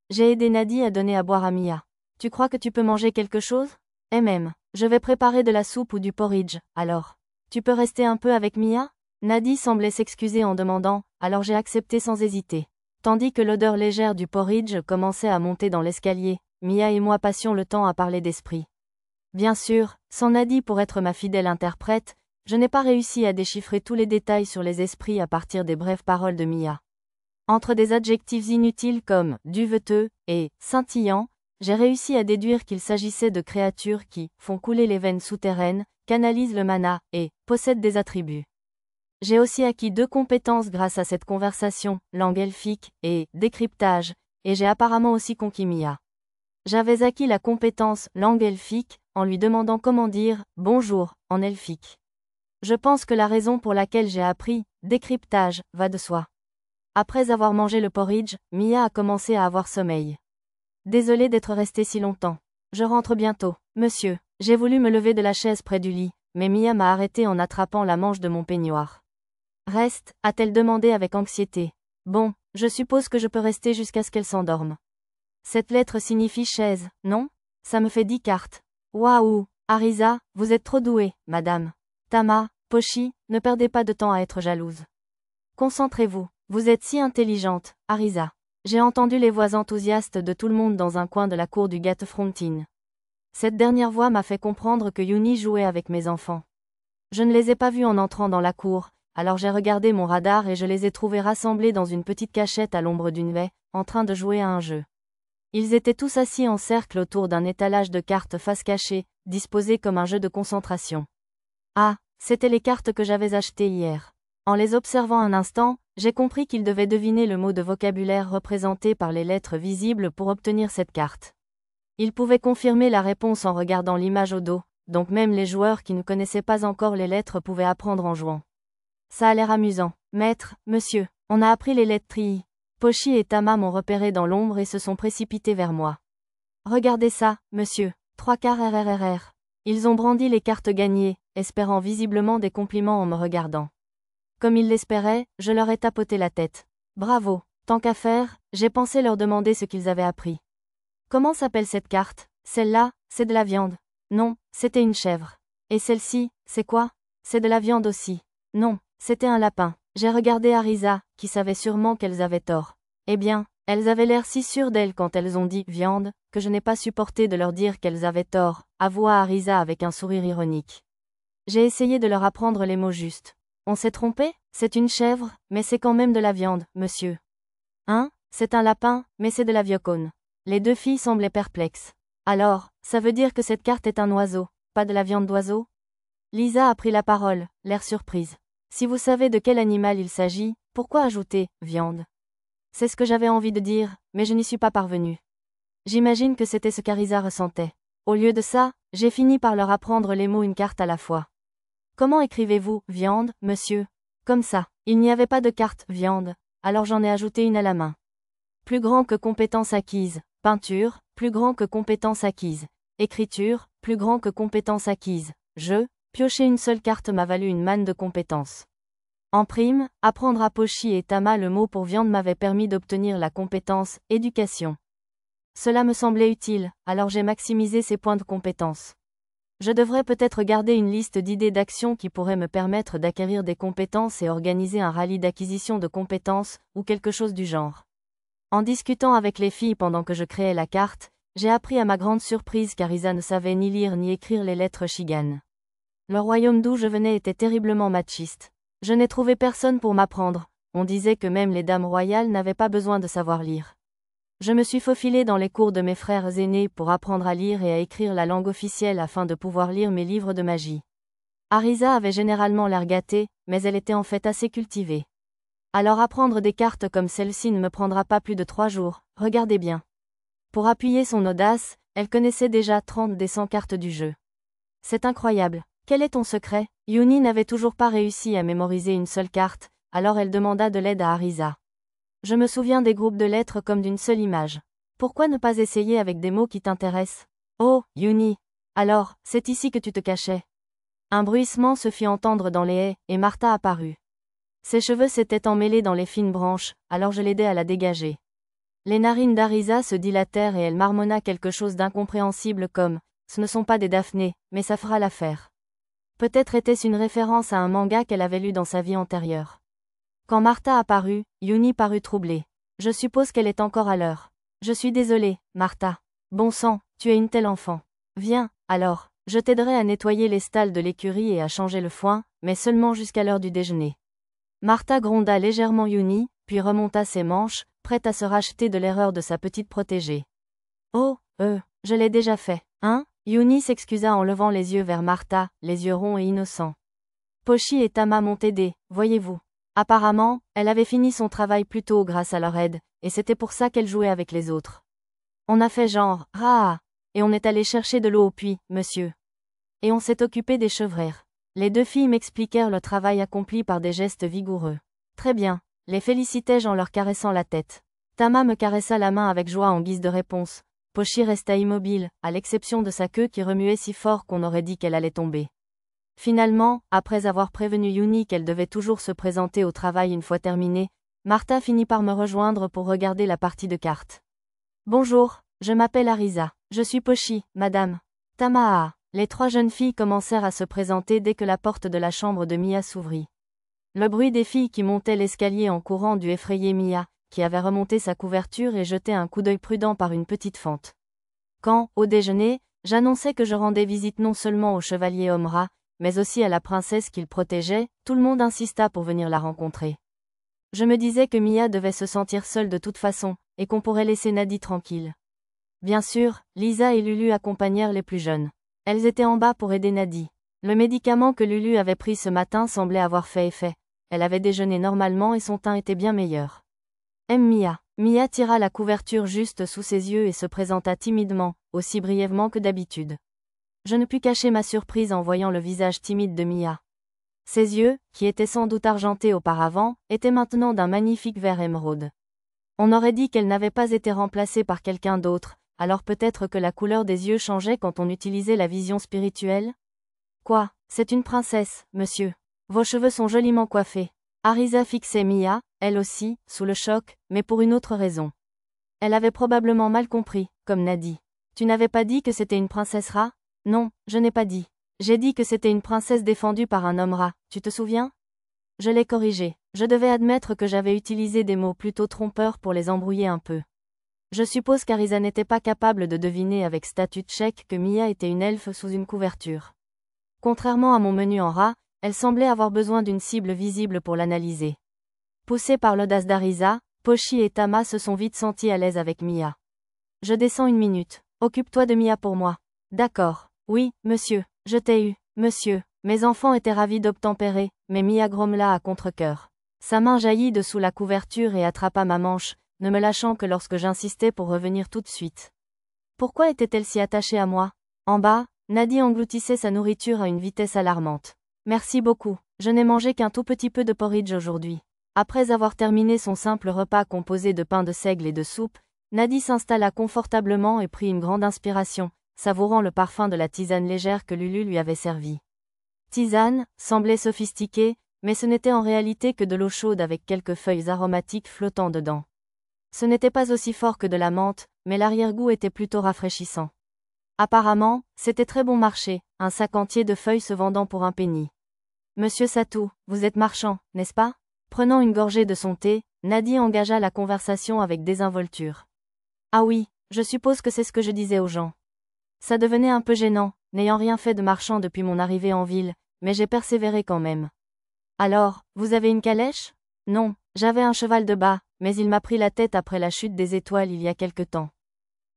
[SPEAKER 1] J'ai aidé Nadi à donner à boire à Mia. Tu crois que tu peux manger quelque chose? Je vais préparer de la soupe ou du porridge, alors. Tu peux rester un peu avec Mia? Nadi semblait s'excuser en demandant, alors j'ai accepté sans hésiter. Tandis que l'odeur légère du porridge commençait à monter dans l'escalier, Mia et moi passions le temps à parler d'esprit. Bien sûr, sans Nadi pour être ma fidèle interprète, je n'ai pas réussi à déchiffrer tous les détails sur les esprits à partir des brèves paroles de Mia. Entre des adjectifs inutiles comme « duveteux » et « scintillant », j'ai réussi à déduire qu'il s'agissait de créatures qui font couler les veines souterraines, canalisent le mana et possèdent des attributs. J'ai aussi acquis 2 compétences grâce à cette conversation, langue elfique et décryptage, et j'ai apparemment aussi conquis Mia. J'avais acquis la compétence langue elfique en lui demandant comment dire « bonjour » en elfique. Je pense que la raison pour laquelle j'ai appris décryptage va de soi. Après avoir mangé le porridge, Mia a commencé à avoir sommeil. Désolée d'être restée si longtemps. Je rentre bientôt, monsieur. J'ai voulu me lever de la chaise près du lit, mais Mia m'a arrêté en attrapant la manche de mon peignoir. Reste, a-t-elle demandé avec anxiété. Bon, je suppose que je peux rester jusqu'à ce qu'elle s'endorme. Cette lettre signifie chaise, non? Ça me fait 10 cartes. Waouh, Arisa, vous êtes trop douée, madame. Tama, Pochi, ne perdez pas de temps à être jalouse. Concentrez-vous, vous êtes si intelligente, Arisa. J'ai entendu les voix enthousiastes de tout le monde dans un coin de la cour du Gatefrontin. Cette dernière voix m'a fait comprendre que Yuni jouait avec mes enfants. Je ne les ai pas vus en entrant dans la cour, alors j'ai regardé mon radar et je les ai trouvés rassemblés dans une petite cachette à l'ombre d'une haie, en train de jouer à un jeu. Ils étaient tous assis en cercle autour d'un étalage de cartes face cachée, disposées comme un jeu de concentration. Ah, c'étaient les cartes que j'avais achetées hier. En les observant un instant, j'ai compris qu'ils devaient deviner le mot de vocabulaire représenté par les lettres visibles pour obtenir cette carte. Ils pouvaient confirmer la réponse en regardant l'image au dos, donc même les joueurs qui ne connaissaient pas encore les lettres pouvaient apprendre en jouant. Ça a l'air amusant. Maître, monsieur, on a appris les lettres tri. Pochi et Tama m'ont repéré dans l'ombre et se sont précipités vers moi. Regardez ça, monsieur. 3 quarts RRRR. Ils ont brandi les cartes gagnées, espérant visiblement des compliments en me regardant. Comme ils l'espéraient, je leur ai tapoté la tête. Bravo, tant qu'à faire, j'ai pensé leur demander ce qu'ils avaient appris. Comment s'appelle cette carte? Celle-là, c'est de la viande. Non, c'était une chèvre. Et celle-ci, c'est quoi? C'est de la viande aussi. Non, c'était un lapin. J'ai regardé Arisa, qui savait sûrement qu'elles avaient tort. Eh bien, elles avaient l'air si sûres d'elles quand elles ont dit « viande », que je n'ai pas supporté de leur dire qu'elles avaient tort, avoua Arisa avec un sourire ironique. J'ai essayé de leur apprendre les mots justes. On s'est trompé? C'est une chèvre, mais c'est quand même de la viande, monsieur. Hein? C'est un lapin, mais c'est de la viocone. Les 2 filles semblaient perplexes. Alors, ça veut dire que cette carte est un oiseau, pas de la viande d'oiseau? Lisa a pris la parole, l'air surprise. Si vous savez de quel animal il s'agit, pourquoi ajouter « viande » ? C'est ce que j'avais envie de dire, mais je n'y suis pas parvenue. J'imagine que c'était ce qu'Arisa ressentait. Au lieu de ça, j'ai fini par leur apprendre les mots une carte à la fois. Comment écrivez-vous « viande », monsieur? Comme ça. Il n'y avait pas de carte « viande », alors j'en ai ajouté une à la main. Plus grand que compétence acquise. Peinture, plus grand que compétence acquise. Écriture, plus grand que compétence acquise. Jeu, piocher une seule carte m'a valu une manne de compétences. En prime, apprendre à Pochi et Tama le mot pour viande m'avait permis d'obtenir la compétence « éducation ». Cela me semblait utile, alors j'ai maximisé ces points de compétence. Je devrais peut-être garder une liste d'idées d'action qui pourraient me permettre d'acquérir des compétences et organiser un rallye d'acquisition de compétences, ou quelque chose du genre. En discutant avec les filles pendant que je créais la carte, j'ai appris à ma grande surprise qu'Arisa ne savait ni lire ni écrire les lettres Shigan. Le royaume d'où je venais était terriblement machiste. Je n'ai trouvé personne pour m'apprendre, on disait que même les dames royales n'avaient pas besoin de savoir lire. Je me suis faufilée dans les cours de mes frères aînés pour apprendre à lire et à écrire la langue officielle afin de pouvoir lire mes livres de magie. Arisa avait généralement l'air gâtée, mais elle était en fait assez cultivée. Alors apprendre des cartes comme celle-ci ne me prendra pas plus de 3 jours, regardez bien. Pour appuyer son audace, elle connaissait déjà 30 des 100 cartes du jeu. C'est incroyable. Quel est ton secret? Yuni n'avait toujours pas réussi à mémoriser une seule carte, alors elle demanda de l'aide à Arisa. Je me souviens des groupes de lettres comme d'une seule image. Pourquoi ne pas essayer avec des mots qui t'intéressent? Oh, Yuni. Alors, c'est ici que tu te cachais. Un bruissement se fit entendre dans les haies, et Martha apparut. Ses cheveux s'étaient emmêlés dans les fines branches, alors je l'aidai à la dégager. Les narines d'Arisa se dilatèrent et elle marmonna quelque chose d'incompréhensible comme « Ce ne sont pas des Daphné, mais ça fera l'affaire ». Peut-être était-ce une référence à un manga qu'elle avait lu dans sa vie antérieure. Quand Martha apparut, Yuni parut troublée. Je suppose qu'elle est encore à l'heure. Je suis désolée, Martha. Bon sang, tu es une telle enfant. Viens, alors, je t'aiderai à nettoyer les stalles de l'écurie et à changer le foin, mais seulement jusqu'à l'heure du déjeuner. Martha gronda légèrement Yuni, puis remonta ses manches, prête à se racheter de l'erreur de sa petite protégée. Oh, je l'ai déjà fait, hein? Yuni s'excusa en levant les yeux vers Martha, les yeux ronds et innocents. Pochi et Tama m'ont aidé, voyez-vous. Apparemment, elle avait fini son travail plus tôt grâce à leur aide, et c'était pour ça qu'elle jouait avec les autres. On a fait genre, et on est allé chercher de l'eau au puits, monsieur. Et on s'est occupé des chevrères. Les 2 filles m'expliquèrent le travail accompli par des gestes vigoureux. Très bien, les félicitai-je en leur caressant la tête. Tama me caressa la main avec joie en guise de réponse. Pochi resta immobile, à l'exception de sa queue qui remuait si fort qu'on aurait dit qu'elle allait tomber. Finalement, après avoir prévenu Yuni qu'elle devait toujours se présenter au travail une fois terminée, Martha finit par me rejoindre pour regarder la partie de cartes. Bonjour, je m'appelle Arisa. Je suis Pochi, madame. Tama. Les 3 jeunes filles commencèrent à se présenter dès que la porte de la chambre de Mia s'ouvrit. Le bruit des filles qui montaient l'escalier en courant dut effrayer Mia, qui avait remonté sa couverture et jeté un coup d'œil prudent par une petite fente. Quand, au déjeuner, j'annonçai que je rendais visite non seulement au chevalier Omra, mais aussi à la princesse qu'il protégeait, tout le monde insista pour venir la rencontrer. Je me disais que Mia devait se sentir seule de toute façon, et qu'on pourrait laisser Nadi tranquille. Bien sûr, Lisa et Lulu accompagnèrent les plus jeunes. Elles étaient en bas pour aider Nadi. Le médicament que Lulu avait pris ce matin semblait avoir fait effet. Elle avait déjeuné normalement et son teint était bien meilleur. Mia. Mia tira la couverture juste sous ses yeux et se présenta timidement, aussi brièvement que d'habitude. Je ne pus cacher ma surprise en voyant le visage timide de Mia. Ses yeux, qui étaient sans doute argentés auparavant, étaient maintenant d'un magnifique vert émeraude. On aurait dit qu'elle n'avait pas été remplacée par quelqu'un d'autre, alors peut-être que la couleur des yeux changeait quand on utilisait la vision spirituelle? Quoi, c'est une princesse, monsieur. Vos cheveux sont joliment coiffés. Arisa fixait Mia, elle aussi, sous le choc, mais pour une autre raison. Elle avait probablement mal compris, comme Nadi. Tu n'avais pas dit que c'était une princesse rat? Non, je n'ai pas dit. J'ai dit que c'était une princesse défendue par un homme rat, tu te souviens? Je l'ai corrigé. Je devais admettre que j'avais utilisé des mots plutôt trompeurs pour les embrouiller un peu. Je suppose qu'Arisa n'était pas capable de deviner avec statut tchèque que Mia était une elfe sous une couverture. Contrairement à mon menu en rat, elle semblait avoir besoin d'une cible visible pour l'analyser. Poussés par l'audace d'Arisa, Pochi et Tama se sont vite sentis à l'aise avec Mia. Je descends 1 minute. Occupe-toi de Mia pour moi. D'accord. Oui, monsieur. Je t'ai eu, monsieur. Mes enfants étaient ravis d'obtempérer, mais Mia grommela à contre-cœur. Sa main jaillit de sous la couverture et attrapa ma manche, ne me lâchant que lorsque j'insistais pour revenir tout de suite. Pourquoi était-elle si attachée à moi? En bas, Nadi engloutissait sa nourriture à une vitesse alarmante. Merci beaucoup, je n'ai mangé qu'un tout petit peu de porridge aujourd'hui. Après avoir terminé son simple repas composé de pain de seigle et de soupe, Nadi s'installa confortablement et prit une grande inspiration, savourant le parfum de la tisane légère que Lulu lui avait servie. Tisane, semblait sophistiquée, mais ce n'était en réalité que de l'eau chaude avec quelques feuilles aromatiques flottant dedans. Ce n'était pas aussi fort que de la menthe, mais l'arrière-goût était plutôt rafraîchissant. Apparemment, c'était très bon marché, un sac entier de feuilles se vendant pour un penny. Monsieur Satou, vous êtes marchand, n'est-ce pas? Prenant une gorgée de son thé, Nadie engagea la conversation avec désinvolture. Ah oui, je suppose que c'est ce que je disais aux gens. Ça devenait un peu gênant, n'ayant rien fait de marchand depuis mon arrivée en ville, mais j'ai persévéré quand même. Alors, vous avez une calèche? Non, j'avais un cheval de bas, mais il m'a pris la tête après la chute des étoiles il y a quelque temps.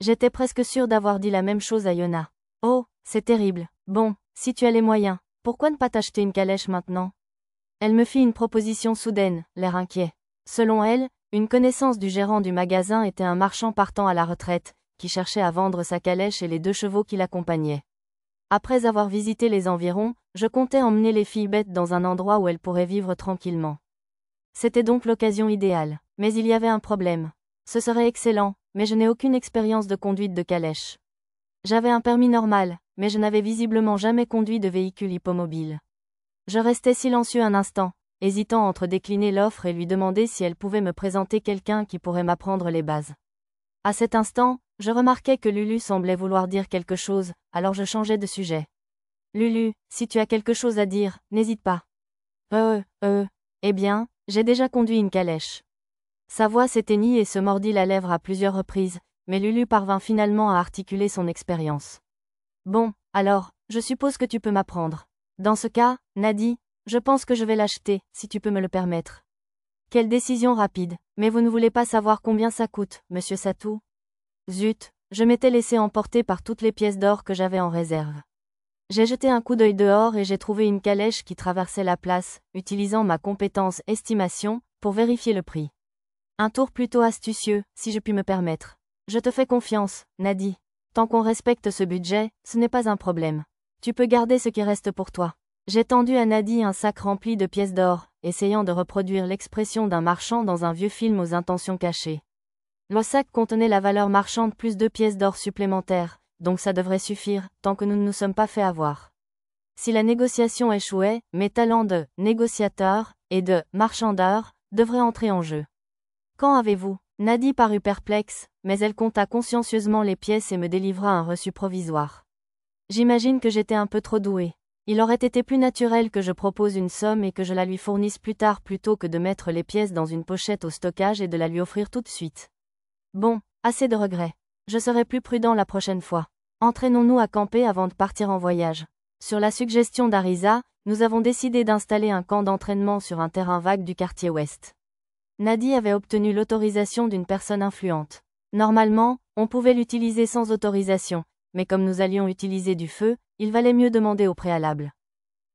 [SPEAKER 1] J'étais presque sûre d'avoir dit la même chose à Yona. Oh, c'est terrible. Bon, si tu as les moyens, pourquoi ne pas t'acheter une calèche maintenant? Elle me fit une proposition soudaine, l'air inquiet. Selon elle, une connaissance du gérant du magasin était un marchand partant à la retraite, qui cherchait à vendre sa calèche et les 2 chevaux qui l'accompagnaient. Après avoir visité les environs, je comptais emmener les filles bêtes dans un endroit où elles pourraient vivre tranquillement. C'était donc l'occasion idéale. Mais il y avait un problème. Ce serait excellent, mais je n'ai aucune expérience de conduite de calèche. J'avais un permis normal, mais je n'avais visiblement jamais conduit de véhicule hippomobile. Je restais silencieux un instant, hésitant entre décliner l'offre et lui demander si elle pouvait me présenter quelqu'un qui pourrait m'apprendre les bases. À cet instant, je remarquai que Lulu semblait vouloir dire quelque chose, alors je changeai de sujet. Lulu, si tu as quelque chose à dire, n'hésite pas. Eh bien, j'ai déjà conduit une calèche. Sa voix s'éteignit et se mordit la lèvre à plusieurs reprises, mais Lulu parvint finalement à articuler son expérience. Bon, alors, je suppose que tu peux m'apprendre. Dans ce cas, Nadie, je pense que je vais l'acheter, si tu peux me le permettre. Quelle décision rapide, mais vous ne voulez pas savoir combien ça coûte, monsieur Satou? Zut, je m'étais laissé emporter par toutes les pièces d'or que j'avais en réserve. J'ai jeté un coup d'œil dehors et j'ai trouvé une calèche qui traversait la place, utilisant ma compétence estimation, pour vérifier le prix. Un tour plutôt astucieux, si je puis me permettre. Je te fais confiance, Nadie. Tant qu'on respecte ce budget, ce n'est pas un problème. Tu peux garder ce qui reste pour toi. J'ai tendu à Nadie un sac rempli de pièces d'or, essayant de reproduire l'expression d'un marchand dans un vieux film aux intentions cachées. Le sac contenait la valeur marchande plus 2 pièces d'or supplémentaires, donc ça devrait suffire, tant que nous ne nous sommes pas fait avoir. Si la négociation échouait, mes talents de négociateur et de marchandeur devraient entrer en jeu. Quand avez-vous? Nadie parut perplexe, mais elle compta consciencieusement les pièces et me délivra un reçu provisoire. J'imagine que j'étais un peu trop douée. Il aurait été plus naturel que je propose une somme et que je la lui fournisse plus tard plutôt que de mettre les pièces dans une pochette au stockage et de la lui offrir tout de suite. Bon, assez de regrets. Je serai plus prudent la prochaine fois. Entraînons-nous à camper avant de partir en voyage. Sur la suggestion d'Arisa, nous avons décidé d'installer un camp d'entraînement sur un terrain vague du quartier ouest. Nadie avait obtenu l'autorisation d'une personne influente. Normalement, on pouvait l'utiliser sans autorisation, mais comme nous allions utiliser du feu, il valait mieux demander au préalable.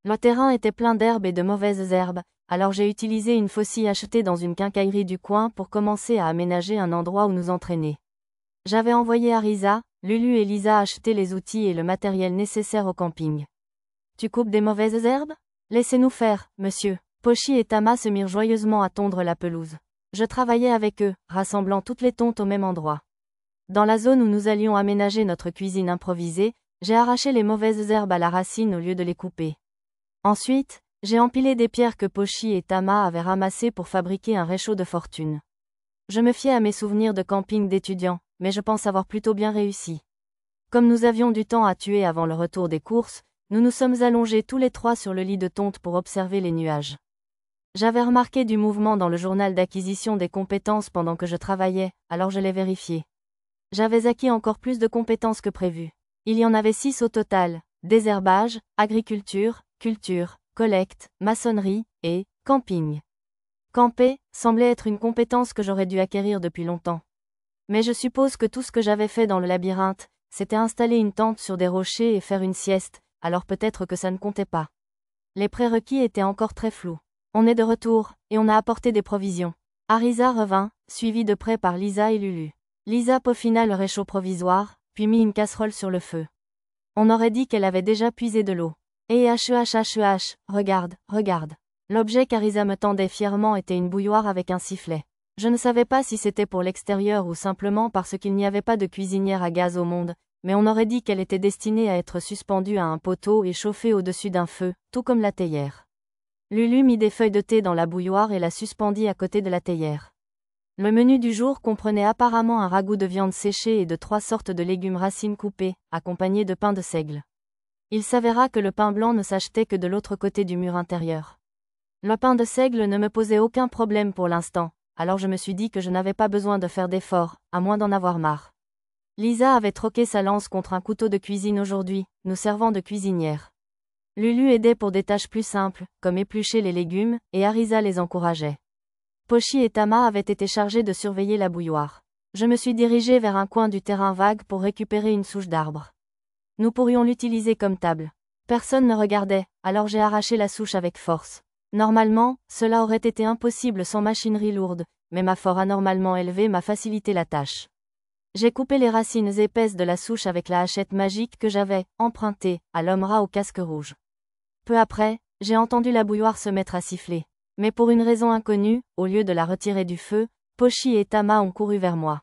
[SPEAKER 1] Le terrain était plein d'herbes et de mauvaises herbes, alors j'ai utilisé une faucille achetée dans une quincaillerie du coin pour commencer à aménager un endroit où nous entraîner. J'avais envoyé Arisa, Lulu et Lisa acheter les outils et le matériel nécessaire au camping. Tu coupes des mauvaises herbes? Laissez-nous faire, monsieur. Pochi et Tama se mirent joyeusement à tondre la pelouse. Je travaillais avec eux, rassemblant toutes les tontes au même endroit. Dans la zone où nous allions aménager notre cuisine improvisée, j'ai arraché les mauvaises herbes à la racine au lieu de les couper. Ensuite, j'ai empilé des pierres que Pochi et Tama avaient ramassées pour fabriquer un réchaud de fortune. Je me fiais à mes souvenirs de camping d'étudiants, mais je pense avoir plutôt bien réussi. Comme nous avions du temps à tuer avant le retour des courses, nous nous sommes allongés tous les 3 sur le lit de tonte pour observer les nuages. J'avais remarqué du mouvement dans le journal d'acquisition des compétences pendant que je travaillais, alors je l'ai vérifié. J'avais acquis encore plus de compétences que prévu. Il y en avait 6 au total: désherbage, agriculture, culture, collecte, maçonnerie, et camping. Camper semblait être une compétence que j'aurais dû acquérir depuis longtemps. Mais je suppose que tout ce que j'avais fait dans le labyrinthe, c'était installer une tente sur des rochers et faire une sieste, alors peut-être que ça ne comptait pas. Les prérequis étaient encore très flous. On est de retour, et on a apporté des provisions. Arisa revint, suivie de près par Lisa et Lulu. Lisa peaufina le réchaud provisoire, puis mit une casserole sur le feu. On aurait dit qu'elle avait déjà puisé de l'eau. Et regarde, regarde. L'objet qu'Arisa me tendait fièrement était une bouilloire avec un sifflet. Je ne savais pas si c'était pour l'extérieur ou simplement parce qu'il n'y avait pas de cuisinière à gaz au monde, mais on aurait dit qu'elle était destinée à être suspendue à un poteau et chauffée au-dessus d'un feu, tout comme la théière. Lulu mit des feuilles de thé dans la bouilloire et la suspendit à côté de la théière. Le menu du jour comprenait apparemment un ragoût de viande séchée et de 3 sortes de légumes racines coupées, accompagnés de pain de seigle. Il s'avéra que le pain blanc ne s'achetait que de l'autre côté du mur intérieur. Le pain de seigle ne me posait aucun problème pour l'instant, alors je me suis dit que je n'avais pas besoin de faire d'efforts, à moins d'en avoir marre. Lisa avait troqué sa lance contre un couteau de cuisine aujourd'hui, nous servant de cuisinière. Lulu aidait pour des tâches plus simples, comme éplucher les légumes, et Arisa les encourageait. Pochi et Tama avaient été chargés de surveiller la bouilloire. Je me suis dirigée vers un coin du terrain vague pour récupérer une souche d'arbre. Nous pourrions l'utiliser comme table. Personne ne regardait, alors j'ai arraché la souche avec force. Normalement, cela aurait été impossible sans machinerie lourde, mais ma fort anormalement élevée m'a facilité la tâche. J'ai coupé les racines épaisses de la souche avec la hachette magique que j'avais empruntée à l'homme rat au casque rouge. Peu après, j'ai entendu la bouilloire se mettre à siffler. Mais pour une raison inconnue, au lieu de la retirer du feu, Pochi et Tama ont couru vers moi.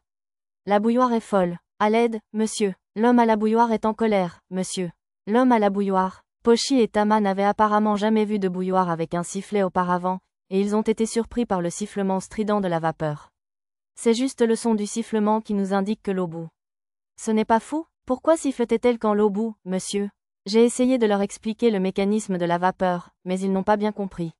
[SPEAKER 1] La bouilloire est folle. À l'aide, monsieur. L'homme à la bouilloire est en colère, monsieur. L'homme à la bouilloire. Pochi et Tama n'avaient apparemment jamais vu de bouilloire avec un sifflet auparavant, et ils ont été surpris par le sifflement strident de la vapeur. C'est juste le son du sifflement qui nous indique que l'eau bout. Ce n'est pas fou? Pourquoi siffletait-elle quand l'eau bout, monsieur? J'ai essayé de leur expliquer le mécanisme de la vapeur, mais ils n'ont pas bien compris.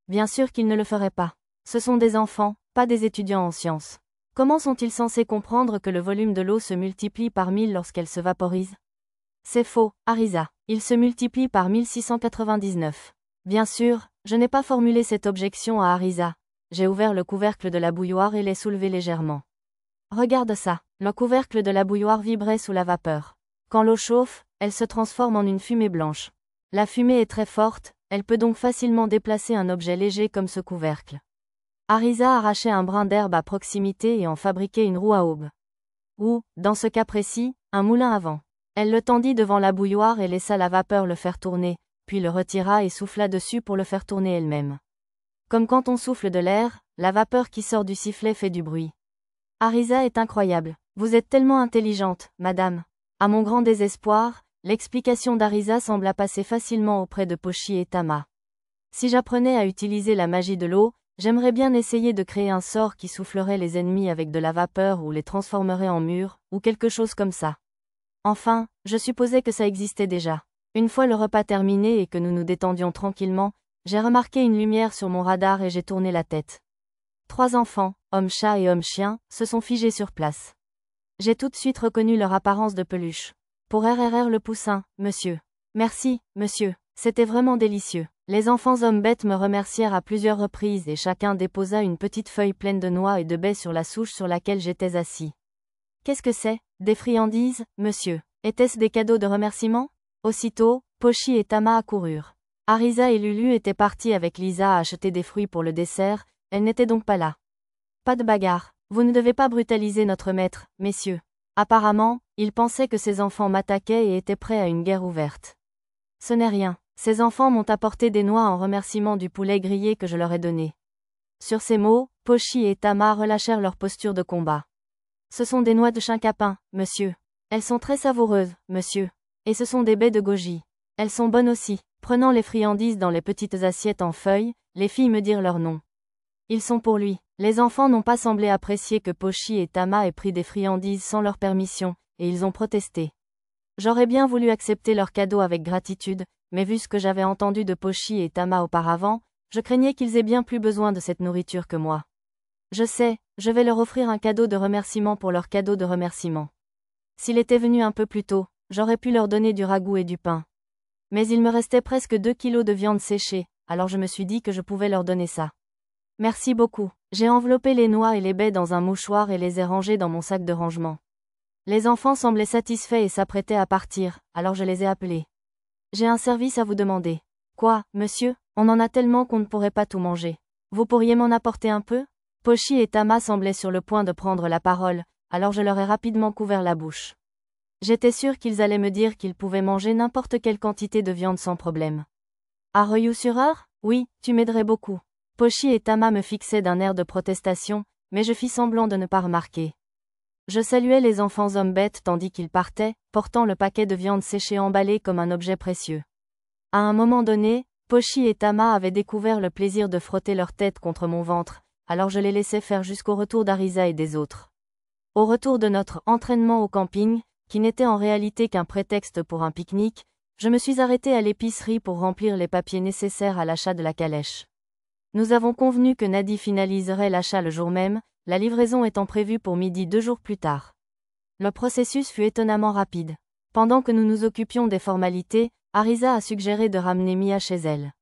[SPEAKER 1] Bien sûr qu'ils ne le feraient pas. Ce sont des enfants, pas des étudiants en sciences. Comment sont-ils censés comprendre que le volume de l'eau se multiplie par 1000 lorsqu'elle se vaporise? C'est faux, Arisa. Il se multiplie par 1699. Bien sûr, je n'ai pas formulé cette objection à Arisa. J'ai ouvert le couvercle de la bouilloire et l'ai soulevé légèrement. Regarde ça. Le couvercle de la bouilloire vibrait sous la vapeur. Quand l'eau chauffe, elle se transforme en une fumée blanche. La fumée est très forte, elle peut donc facilement déplacer un objet léger comme ce couvercle. Arisa arrachait un brin d'herbe à proximité et en fabriquait une roue à aube. Ou, dans ce cas précis, un moulin à vent. Elle le tendit devant la bouilloire et laissa la vapeur le faire tourner, puis le retira et souffla dessus pour le faire tourner elle-même. Comme quand on souffle de l'air, la vapeur qui sort du sifflet fait du bruit. Arisa est incroyable. Vous êtes tellement intelligente, madame. À mon grand désespoir, l'explication d'Arisa sembla passer facilement auprès de Pochi et Tama. Si j'apprenais à utiliser la magie de l'eau, j'aimerais bien essayer de créer un sort qui soufflerait les ennemis avec de la vapeur ou les transformerait en murs, ou quelque chose comme ça. Enfin, je supposais que ça existait déjà. Une fois le repas terminé et que nous nous détendions tranquillement, j'ai remarqué une lumière sur mon radar et j'ai tourné la tête. 3 enfants, homme-chat et homme-chien, se sont figés sur place. J'ai tout de suite reconnu leur apparence de peluche. Pour RRR le poussin, monsieur. Merci, monsieur. C'était vraiment délicieux. Les enfants hommes-bêtes me remercièrent à plusieurs reprises et chacun déposa une petite feuille pleine de noix et de baies sur la souche sur laquelle j'étais assis. Qu'est-ce que c'est? Des friandises, monsieur. Étaient-ce des cadeaux de remerciement? Aussitôt, Pochi et Tama accoururent. Arisa et Lulu étaient partis avec Lisa à acheter des fruits pour le dessert, elle n'était donc pas là. Pas de bagarre. Vous ne devez pas brutaliser notre maître, messieurs. Apparemment, il pensait que ses enfants m'attaquaient et étaient prêts à une guerre ouverte. Ce n'est rien. Ces enfants m'ont apporté des noix en remerciement du poulet grillé que je leur ai donné. Sur ces mots, Pochi et Tama relâchèrent leur posture de combat. Ce sont des noix de chincapin, monsieur. Elles sont très savoureuses, monsieur. Et ce sont des baies de goji. Elles sont bonnes aussi. Prenant les friandises dans les petites assiettes en feuilles, les filles me dirent leur nom. Ils sont pour lui. Les enfants n'ont pas semblé apprécier que Pochi et Tama aient pris des friandises sans leur permission, et ils ont protesté. J'aurais bien voulu accepter leur cadeau avec gratitude, mais vu ce que j'avais entendu de Pochi et Tama auparavant, je craignais qu'ils aient bien plus besoin de cette nourriture que moi. Je sais, je vais leur offrir un cadeau de remerciement pour leur cadeau de remerciement. S'il était venu un peu plus tôt, j'aurais pu leur donner du ragoût et du pain. Mais il me restait presque 2 kilos de viande séchée, alors je me suis dit que je pouvais leur donner ça. Merci beaucoup. J'ai enveloppé les noix et les baies dans un mouchoir et les ai rangées dans mon sac de rangement. Les enfants semblaient satisfaits et s'apprêtaient à partir, alors je les ai appelés. J'ai un service à vous demander. Quoi, monsieur? On en a tellement qu'on ne pourrait pas tout manger. Vous pourriez m'en apporter un peu? Pochi et Tama semblaient sur le point de prendre la parole, alors je leur ai rapidement couvert la bouche. J'étais sûre qu'ils allaient me dire qu'ils pouvaient manger n'importe quelle quantité de viande sans problème. À Ryu-sur-Eure? Oui, tu m'aiderais beaucoup. Pochi et Tama me fixaient d'un air de protestation, mais je fis semblant de ne pas remarquer. Je saluais les enfants hommes-bêtes tandis qu'ils partaient, portant le paquet de viande séchée emballé comme un objet précieux. À un moment donné, Pochi et Tama avaient découvert le plaisir de frotter leur tête contre mon ventre, alors je les laissais faire jusqu'au retour d'Arisa et des autres. Au retour de notre entraînement au camping, qui n'était en réalité qu'un prétexte pour un pique-nique, je me suis arrêtée à l'épicerie pour remplir les papiers nécessaires à l'achat de la calèche. Nous avons convenu que Nadi finaliserait l'achat le jour même, la livraison étant prévue pour midi 2 jours plus tard. Le processus fut étonnamment rapide. Pendant que nous nous occupions des formalités, Arisa a suggéré de ramener Mia chez elle.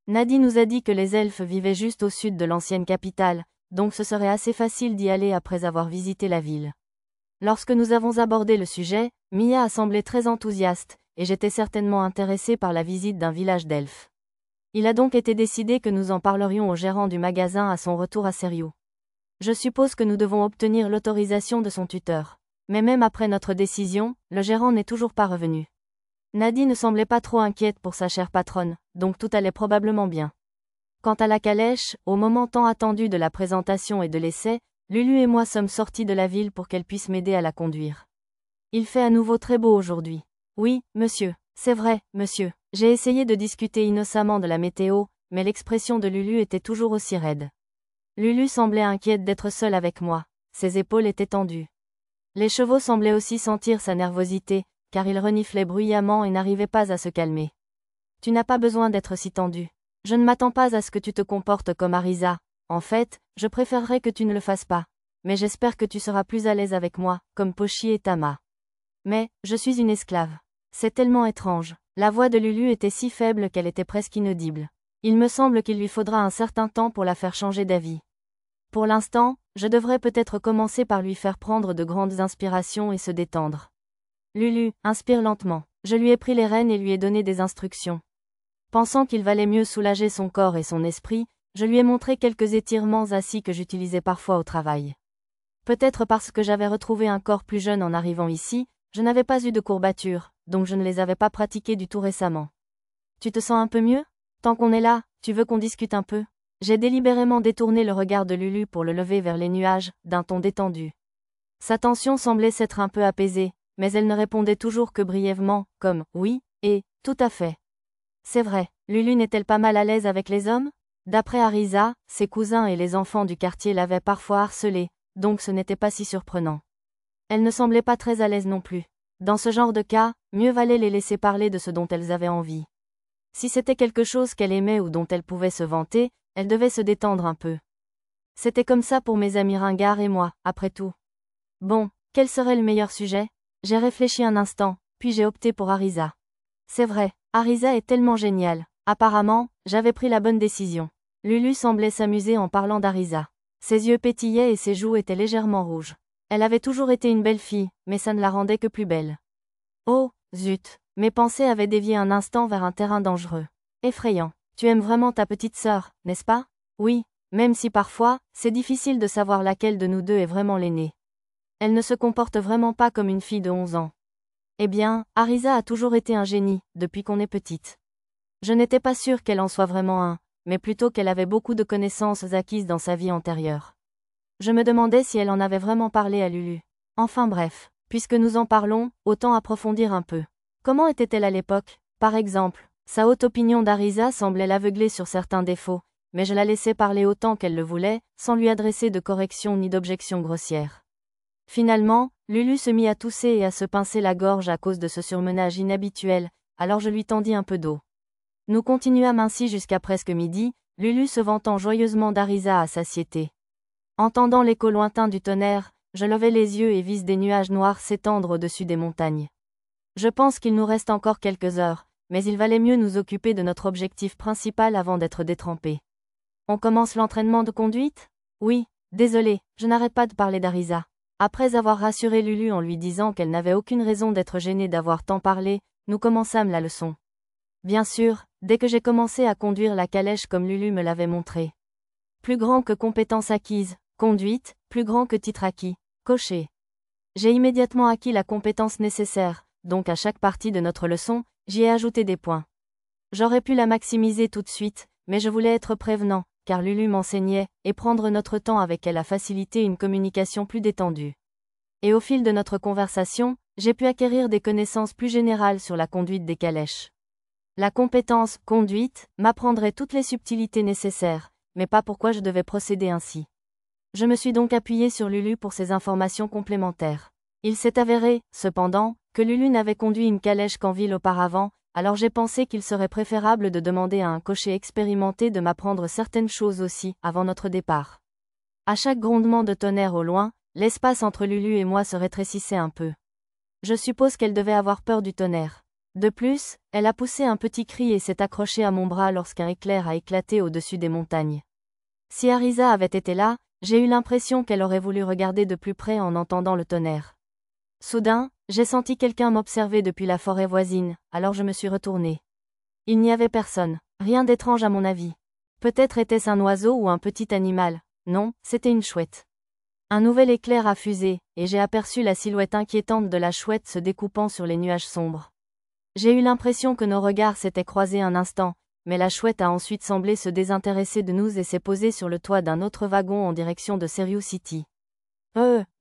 [SPEAKER 1] Nadi nous a dit que les elfes vivaient juste au sud de l'ancienne capitale, donc ce serait assez facile d'y aller après avoir visité la ville. Lorsque nous avons abordé le sujet, Mia a semblé très enthousiaste, et j'étais certainement intéressée par la visite d'un village d'elfes. Il a donc été décidé que nous en parlerions au gérant du magasin à son retour à Seriou. Je suppose que nous devons obtenir l'autorisation de son tuteur. Mais même après notre décision, le gérant n'est toujours pas revenu. Nadi ne semblait pas trop inquiète pour sa chère patronne, donc tout allait probablement bien. Quant à la calèche, au moment tant attendu de la présentation et de l'essai, Lulu et moi sommes sortis de la ville pour qu'elle puisse m'aider à la conduire. Il fait à nouveau très beau aujourd'hui. Oui, monsieur. C'est vrai, monsieur. J'ai essayé de discuter innocemment de la météo, mais l'expression de Lulu était toujours aussi raide. Lulu semblait inquiète d'être seule avec moi. Ses épaules étaient tendues. Les chevaux semblaient aussi sentir sa nervosité, car ils reniflaient bruyamment et n'arrivaient pas à se calmer. Tu n'as pas besoin d'être si tendu. Je ne m'attends pas à ce que tu te comportes comme Arisa. En fait, je préférerais que tu ne le fasses pas. Mais j'espère que tu seras plus à l'aise avec moi, comme Pochi et Tama. Mais, je suis une esclave. C'est tellement étrange. La voix de Lulu était si faible qu'elle était presque inaudible. Il me semble qu'il lui faudra un certain temps pour la faire changer d'avis. Pour l'instant, je devrais peut-être commencer par lui faire prendre de grandes inspirations et se détendre. Lulu, inspire lentement. Je lui ai pris les rênes et lui ai donné des instructions. Pensant qu'il valait mieux soulager son corps et son esprit, je lui ai montré quelques étirements assis que j'utilisais parfois au travail. Peut-être parce que j'avais retrouvé un corps plus jeune en arrivant ici, je n'avais pas eu de courbatures, donc je ne les avais pas pratiquées du tout récemment. Tu te sens un peu mieux? Tant qu'on est là, tu veux qu'on discute un peu? J'ai délibérément détourné le regard de Lulu pour le lever vers les nuages, d'un ton détendu. Sa tension semblait s'être un peu apaisée, mais elle ne répondait toujours que brièvement, comme « oui » et « tout à fait ». C'est vrai, Lulu n'est-elle pas mal à l'aise avec les hommes? D'après Arisa, ses cousins et les enfants du quartier l'avaient parfois harcelée, donc ce n'était pas si surprenant. Elle ne semblait pas très à l'aise non plus. Dans ce genre de cas, mieux valait les laisser parler de ce dont elles avaient envie. Si c'était quelque chose qu'elle aimait ou dont elle pouvait se vanter, elle devait se détendre un peu. C'était comme ça pour mes amis ringards et moi, après tout. Bon, quel serait le meilleur sujet? J'ai réfléchi un instant, puis j'ai opté pour Arisa. C'est vrai, Arisa est tellement géniale. Apparemment, j'avais pris la bonne décision. Lulu semblait s'amuser en parlant d'Arisa. Ses yeux pétillaient et ses joues étaient légèrement rouges. Elle avait toujours été une belle fille, mais ça ne la rendait que plus belle. Oh, zut, mes pensées avaient dévié un instant vers un terrain dangereux. Effrayant. Tu aimes vraiment ta petite sœur, n'est-ce pas? Oui, même si parfois, c'est difficile de savoir laquelle de nous deux est vraiment l'aînée. Elle ne se comporte vraiment pas comme une fille de 11 ans. Eh bien, Arisa a toujours été un génie, depuis qu'on est petite. Je n'étais pas sûre qu'elle en soit vraiment un, mais plutôt qu'elle avait beaucoup de connaissances acquises dans sa vie antérieure. Je me demandais si elle en avait vraiment parlé à Lulu. Enfin bref, puisque nous en parlons, autant approfondir un peu. Comment était-elle à l'époque? Par exemple, sa haute opinion d'Arisa semblait l'aveugler sur certains défauts, mais je la laissais parler autant qu'elle le voulait, sans lui adresser de corrections ni d'objections grossières. Finalement, Lulu se mit à tousser et à se pincer la gorge à cause de ce surmenage inhabituel, alors je lui tendis un peu d'eau. Nous continuâmes ainsi jusqu'à presque midi, Lulu se vantant joyeusement d'Arisa à satiété. Entendant l'écho lointain du tonnerre, je levai les yeux et vis des nuages noirs s'étendre au-dessus des montagnes. Je pense qu'il nous reste encore quelques heures, mais il valait mieux nous occuper de notre objectif principal avant d'être détrempés. On commence l'entraînement de conduite? Oui, désolé, je n'arrête pas de parler d'Arisa. Après avoir rassuré Lulu en lui disant qu'elle n'avait aucune raison d'être gênée d'avoir tant parlé, nous commençâmes la leçon. Bien sûr, dès que j'ai commencé à conduire la calèche comme Lulu me l'avait montré. Plus grand que compétence acquise, conduite, plus grand que titre acquis, coché. J'ai immédiatement acquis la compétence nécessaire, donc à chaque partie de notre leçon, j'y ai ajouté des points. J'aurais pu la maximiser tout de suite, mais je voulais être prévenant, car Lulu m'enseignait, et prendre notre temps avec elle a facilité une communication plus détendue. Et au fil de notre conversation, j'ai pu acquérir des connaissances plus générales sur la conduite des calèches. La compétence « conduite » m'apprendrait toutes les subtilités nécessaires, mais pas pourquoi je devais procéder ainsi. Je me suis donc appuyé sur Lulu pour ces informations complémentaires. Il s'est avéré, cependant, que Lulu n'avait conduit une calèche qu'en ville auparavant, alors j'ai pensé qu'il serait préférable de demander à un cocher expérimenté de m'apprendre certaines choses aussi, avant notre départ. À chaque grondement de tonnerre au loin, l'espace entre Lulu et moi se rétrécissait un peu. Je suppose qu'elle devait avoir peur du tonnerre. De plus, elle a poussé un petit cri et s'est accrochée à mon bras lorsqu'un éclair a éclaté au-dessus des montagnes. Si Arisa avait été là, j'ai eu l'impression qu'elle aurait voulu regarder de plus près en entendant le tonnerre. Soudain, j'ai senti quelqu'un m'observer depuis la forêt voisine, alors je me suis retournée. Il n'y avait personne, rien d'étrange à mon avis. Peut-être était-ce un oiseau ou un petit animal. Non, c'était une chouette. Un nouvel éclair a fusé, et j'ai aperçu la silhouette inquiétante de la chouette se découpant sur les nuages sombres. J'ai eu l'impression que nos regards s'étaient croisés un instant, mais la chouette a ensuite semblé se désintéresser de nous et s'est posée sur le toit d'un autre wagon en direction de Serious City.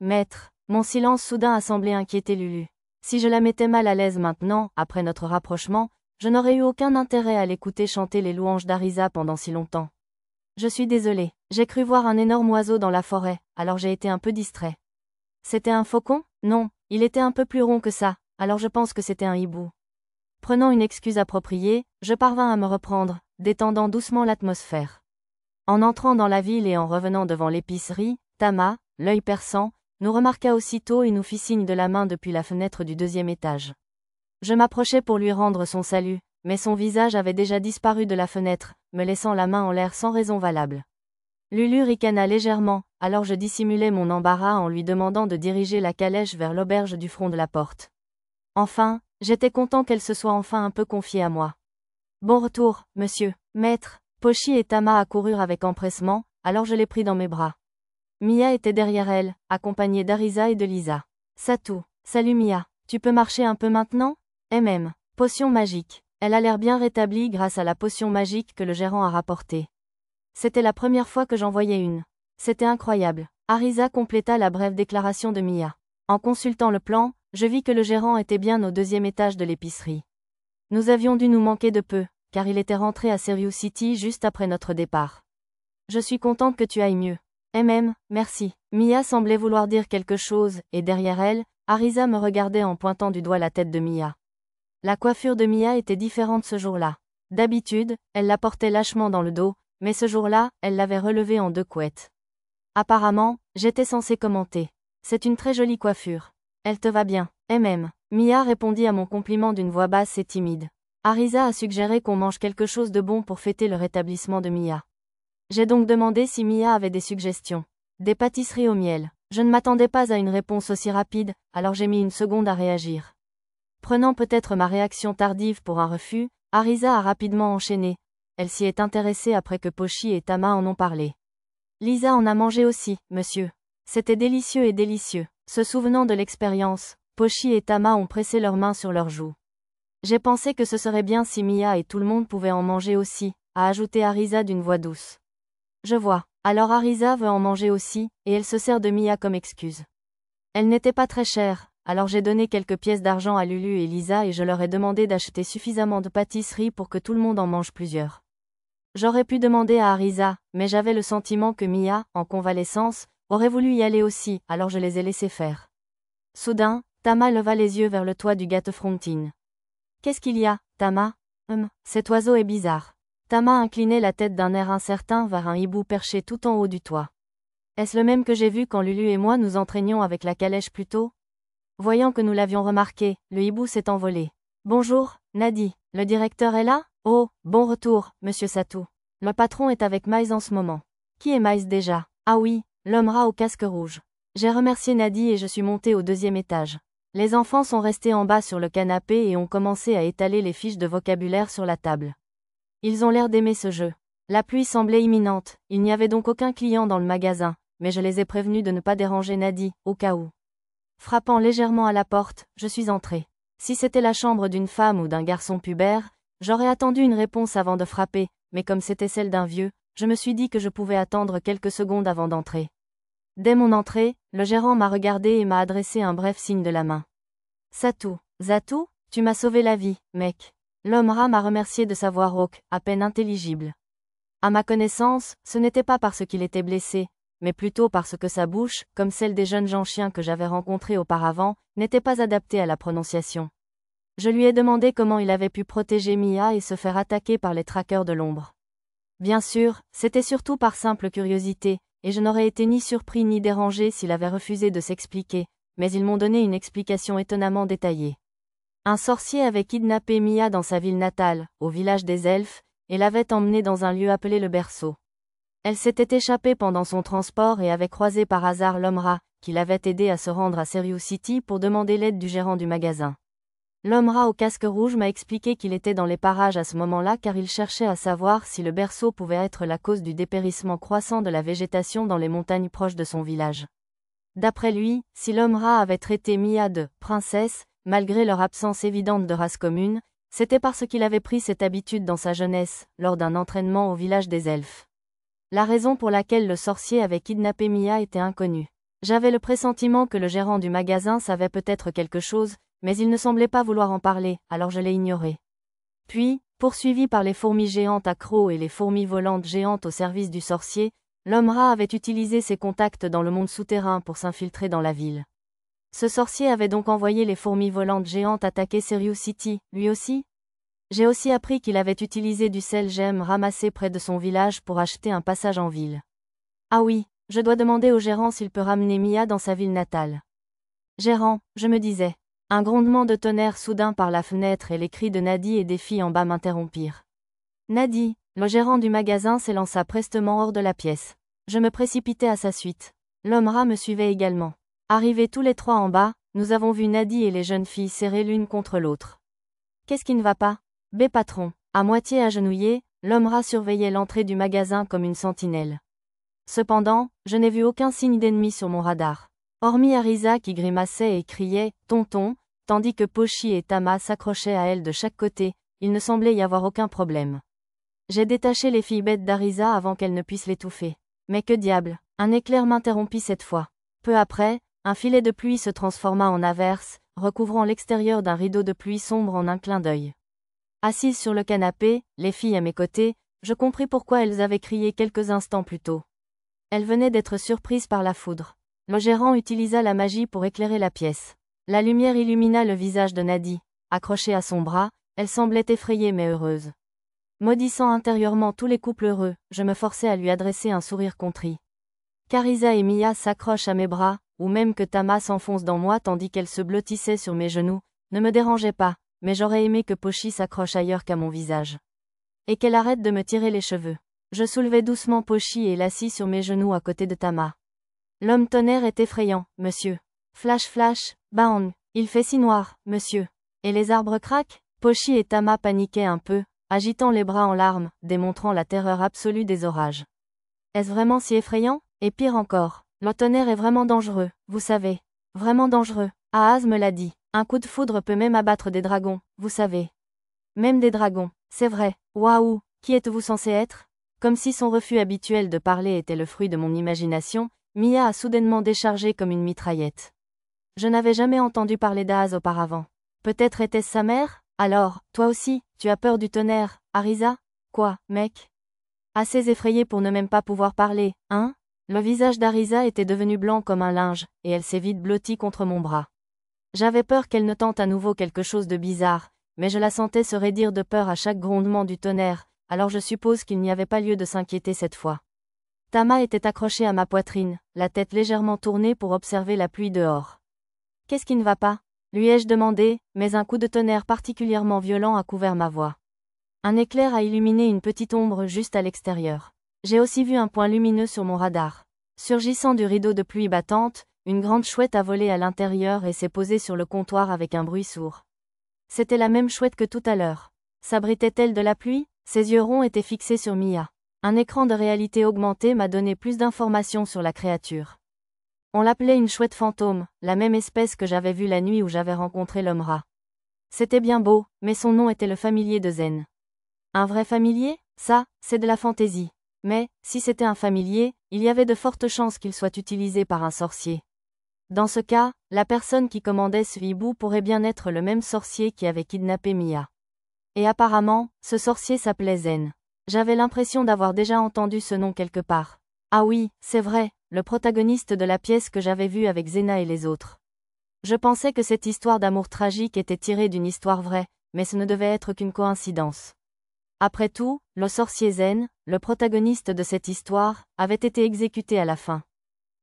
[SPEAKER 1] Maître, mon silence soudain a semblé inquiéter Lulu. Si je la mettais mal à l'aise maintenant, après notre rapprochement, je n'aurais eu aucun intérêt à l'écouter chanter les louanges d'Arisa pendant si longtemps. Je suis désolée, j'ai cru voir un énorme oiseau dans la forêt, alors j'ai été un peu distrait. C'était un faucon? Non, il était un peu plus rond que ça, alors je pense que c'était un hibou. Prenant une excuse appropriée, je parvins à me reprendre, détendant doucement l'atmosphère. En entrant dans la ville et en revenant devant l'épicerie, Tama, l'œil perçant, nous remarqua aussitôt et nous fit signe de la main depuis la fenêtre du 2e étage. Je m'approchai pour lui rendre son salut, mais son visage avait déjà disparu de la fenêtre, me laissant la main en l'air sans raison valable. Lulu ricana légèrement, alors je dissimulai mon embarras en lui demandant de diriger la calèche vers l'auberge du front de la porte. Enfin, j'étais content qu'elle se soit enfin un peu confiée à moi. Bon retour, monsieur, maître. Pochi et Tama accoururent avec empressement, alors je les pris dans mes bras. Mia était derrière elle, accompagnée d'Arisa et de Lisa. Satou, salut Mia, tu peux marcher un peu maintenant? Potion magique. Elle a l'air bien rétablie grâce à la potion magique que le gérant a rapportée. C'était la première fois que j'en voyais une. C'était incroyable. Arisa compléta la brève déclaration de Mia. En consultant le plan, je vis que le gérant était bien au 2e étage de l'épicerie. Nous avions dû nous manquer de peu, car il était rentré à Serious City juste après notre départ. Je suis contente que tu ailles mieux. Merci. Mia semblait vouloir dire quelque chose, et derrière elle, Arisa me regardait en pointant du doigt la tête de Mia. La coiffure de Mia était différente ce jour-là. D'habitude, elle la portait lâchement dans le dos, mais ce jour-là, elle l'avait relevée en 2 couettes. Apparemment, j'étais censée commenter. C'est une très jolie coiffure. Elle te va bien. Mia répondit à mon compliment d'une voix basse et timide. Arisa a suggéré qu'on mange quelque chose de bon pour fêter le rétablissement de Mia. J'ai donc demandé si Mia avait des suggestions. Des pâtisseries au miel. Je ne m'attendais pas à une réponse aussi rapide, alors j'ai mis une seconde à réagir. Prenant peut-être ma réaction tardive pour un refus, Arisa a rapidement enchaîné. Elle s'y est intéressée après que Pochi et Tama en ont parlé. Lisa en a mangé aussi, monsieur. C'était délicieux et délicieux. Se souvenant de l'expérience, Pochi et Tama ont pressé leurs mains sur leurs joues. J'ai pensé que ce serait bien si Mia et tout le monde pouvaient en manger aussi, a ajouté Arisa d'une voix douce. Je vois. Alors Arisa veut en manger aussi, et elle se sert de Mia comme excuse. Elle n'était pas très chère, alors j'ai donné quelques pièces d'argent à Lulu et Lisa et je leur ai demandé d'acheter suffisamment de pâtisseries pour que tout le monde en mange plusieurs. J'aurais pu demander à Arisa, mais j'avais le sentiment que Mia, en convalescence, aurait voulu y aller aussi, alors je les ai laissés faire. Soudain, Tama leva les yeux vers le toit du Gatefrontin. Qu'est-ce qu'il y a, Tama? Cet oiseau est bizarre. Tama inclinait la tête d'un air incertain vers un hibou perché tout en haut du toit. Est-ce le même que j'ai vu quand Lulu et moi nous entraînions avec la calèche plus tôt? Voyant que nous l'avions remarqué, le hibou s'est envolé. Bonjour, Nadi, le directeur est là? Oh, bon retour, monsieur Satou. Le patron est avec Miles en ce moment. Qui est Miles déjà? Ah oui, l'homme rat au casque rouge. J'ai remercié Nadi et je suis montée au 2e étage. Les enfants sont restés en bas sur le canapé et ont commencé à étaler les fiches de vocabulaire sur la table. Ils ont l'air d'aimer ce jeu. La pluie semblait imminente, il n'y avait donc aucun client dans le magasin, mais je les ai prévenus de ne pas déranger Nadi, au cas où. Frappant légèrement à la porte, je suis entrée. Si c'était la chambre d'une femme ou d'un garçon pubère, j'aurais attendu une réponse avant de frapper, mais comme c'était celle d'un vieux, je me suis dit que je pouvais attendre quelques secondes avant d'entrer. Dès mon entrée, le gérant m'a regardé et m'a adressé un bref signe de la main. Satou, Zatou, tu m'as sauvé la vie, mec. L'homme rat m'a remercié de sa voix rauque, à peine intelligible. À ma connaissance, ce n'était pas parce qu'il était blessé, mais plutôt parce que sa bouche, comme celle des jeunes gens chiens que j'avais rencontrés auparavant, n'était pas adaptée à la prononciation. Je lui ai demandé comment il avait pu protéger Mia et se faire attaquer par les traqueurs de l'ombre. Bien sûr, c'était surtout par simple curiosité, et je n'aurais été ni surpris ni dérangé s'il avait refusé de s'expliquer, mais ils m'ont donné une explication étonnamment détaillée. Un sorcier avait kidnappé Mia dans sa ville natale, au village des elfes, et l'avait emmenée dans un lieu appelé le berceau. Elle s'était échappée pendant son transport et avait croisé par hasard l'homme rat, qui l'avait aidé à se rendre à Serious City pour demander l'aide du gérant du magasin. L'homme rat au casque rouge m'a expliqué qu'il était dans les parages à ce moment-là car il cherchait à savoir si le berceau pouvait être la cause du dépérissement croissant de la végétation dans les montagnes proches de son village. D'après lui, si l'homme rat avait traité Mia de « princesse », malgré leur absence évidente de race commune, c'était parce qu'il avait pris cette habitude dans sa jeunesse, lors d'un entraînement au village des elfes. La raison pour laquelle le sorcier avait kidnappé Mia était inconnue. J'avais le pressentiment que le gérant du magasin savait peut-être quelque chose, mais il ne semblait pas vouloir en parler, alors je l'ai ignoré. Puis, poursuivi par les fourmis géantes à crocs et les fourmis volantes géantes au service du sorcier, l'homme rat avait utilisé ses contacts dans le monde souterrain pour s'infiltrer dans la ville. Ce sorcier avait donc envoyé les fourmis volantes géantes attaquer Serious City, lui aussi? J'ai aussi appris qu'il avait utilisé du sel gemme ramassé près de son village pour acheter un passage en ville. Ah oui, je dois demander au gérant s'il peut ramener Mia dans sa ville natale. Gérant, je me disais. Un grondement de tonnerre soudain par la fenêtre et les cris de Nadie et des filles en bas m'interrompirent. Nadie, le gérant du magasin s'élança prestement hors de la pièce. Je me précipitai à sa suite. L'homme rat me suivait également. Arrivés tous les trois en bas, nous avons vu Nadie et les jeunes filles serrées l'une contre l'autre. Qu'est-ce qui ne va pas? Patron. À moitié agenouillé, l'homme rat surveillait l'entrée du magasin comme une sentinelle. Cependant, je n'ai vu aucun signe d'ennemi sur mon radar. Hormis Arisa qui grimaçait et criait « Tonton », tandis que Pochi et Tama s'accrochaient à elle de chaque côté, il ne semblait y avoir aucun problème. J'ai détaché les filles bêtes d'Arisa avant qu'elles ne puissent l'étouffer. Mais que diable, un éclair m'interrompit cette fois. Peu après, un filet de pluie se transforma en averse, recouvrant l'extérieur d'un rideau de pluie sombre en un clin d'œil. Assise sur le canapé, les filles à mes côtés, je compris pourquoi elles avaient crié quelques instants plus tôt. Elles venaient d'être surprises par la foudre. Le gérant utilisa la magie pour éclairer la pièce. La lumière illumina le visage de Nadie. Accrochée à son bras, elle semblait effrayée mais heureuse. Maudissant intérieurement tous les couples heureux, je me forçai à lui adresser un sourire contrit. Qu'Arisa et Mia s'accrochent à mes bras, ou même que Tama s'enfonce dans moi tandis qu'elle se blottissait sur mes genoux, ne me dérangeait pas, mais j'aurais aimé que Pochi s'accroche ailleurs qu'à mon visage. Et qu'elle arrête de me tirer les cheveux. Je soulevai doucement Pochi et l'assis sur mes genoux à côté de Tama. L'homme tonnerre est effrayant, monsieur. Flash flash, bang, il fait si noir, monsieur. Et les arbres craquent? Pochi et Tama paniquaient un peu, agitant les bras en larmes, démontrant la terreur absolue des orages. Est-ce vraiment si effrayant? Et pire encore, le tonnerre est vraiment dangereux, vous savez. Vraiment dangereux. Ahaz me l'a dit. Un coup de foudre peut même abattre des dragons, vous savez. Même des dragons, c'est vrai. Waouh, qui êtes-vous censé être? Comme si son refus habituel de parler était le fruit de mon imagination, Mia a soudainement déchargé comme une mitraillette. Je n'avais jamais entendu parler d'Ahaz auparavant. Peut-être était-ce sa mère? Alors, toi aussi, tu as peur du tonnerre, Arisa? Quoi, mec? Assez effrayée pour ne même pas pouvoir parler, hein? Le visage d'Arisa était devenu blanc comme un linge, et elle s'est vite blottie contre mon bras. J'avais peur qu'elle ne tente à nouveau quelque chose de bizarre, mais je la sentais se raidir de peur à chaque grondement du tonnerre, alors je suppose qu'il n'y avait pas lieu de s'inquiéter cette fois. Tama était accrochée à ma poitrine, la tête légèrement tournée pour observer la pluie dehors. Qu'est-ce qui ne va pas? Lui ai-je demandé, mais un coup de tonnerre particulièrement violent a couvert ma voix. Un éclair a illuminé une petite ombre juste à l'extérieur. J'ai aussi vu un point lumineux sur mon radar. Surgissant du rideau de pluie battante, une grande chouette a volé à l'intérieur et s'est posée sur le comptoir avec un bruit sourd. C'était la même chouette que tout à l'heure. S'abritait-elle de la pluie? Ses yeux ronds étaient fixés sur Mia. Un écran de réalité augmentée m'a donné plus d'informations sur la créature. On l'appelait une chouette fantôme, la même espèce que j'avais vue la nuit où j'avais rencontré l'homme rat. C'était bien beau, mais son nom était le familier de Zen. Un vrai familier? Ça, c'est de la fantaisie. Mais, si c'était un familier, il y avait de fortes chances qu'il soit utilisé par un sorcier. Dans ce cas, la personne qui commandait ce hibou pourrait bien être le même sorcier qui avait kidnappé Mia. Et apparemment, ce sorcier s'appelait Zen. J'avais l'impression d'avoir déjà entendu ce nom quelque part. Ah oui, c'est vrai, le protagoniste de la pièce que j'avais vue avec Zena et les autres. Je pensais que cette histoire d'amour tragique était tirée d'une histoire vraie, mais ce ne devait être qu'une coïncidence. Après tout, le sorcier Zen, le protagoniste de cette histoire, avait été exécuté à la fin.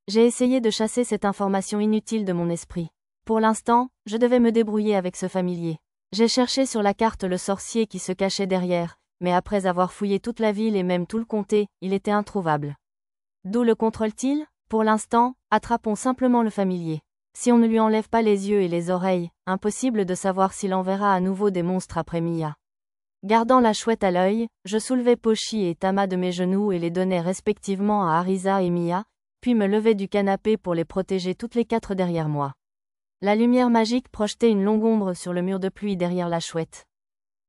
[SPEAKER 1] J'ai essayé de chasser cette information inutile de mon esprit. Pour l'instant, je devais me débrouiller avec ce familier. J'ai cherché sur la carte le sorcier qui se cachait derrière, mais après avoir fouillé toute la ville et même tout le comté, il était introuvable. D'où le contrôle-t-il? Pour l'instant, attrapons simplement le familier. Si on ne lui enlève pas les yeux et les oreilles, impossible de savoir s'il enverra à nouveau des monstres après Mia. Gardant la chouette à l'œil, je soulevai Pochi et Tama de mes genoux et les donnai respectivement à Arisa et Mia, puis me levai du canapé pour les protéger toutes les 4 derrière moi. La lumière magique projetait une longue ombre sur le mur de pluie derrière la chouette.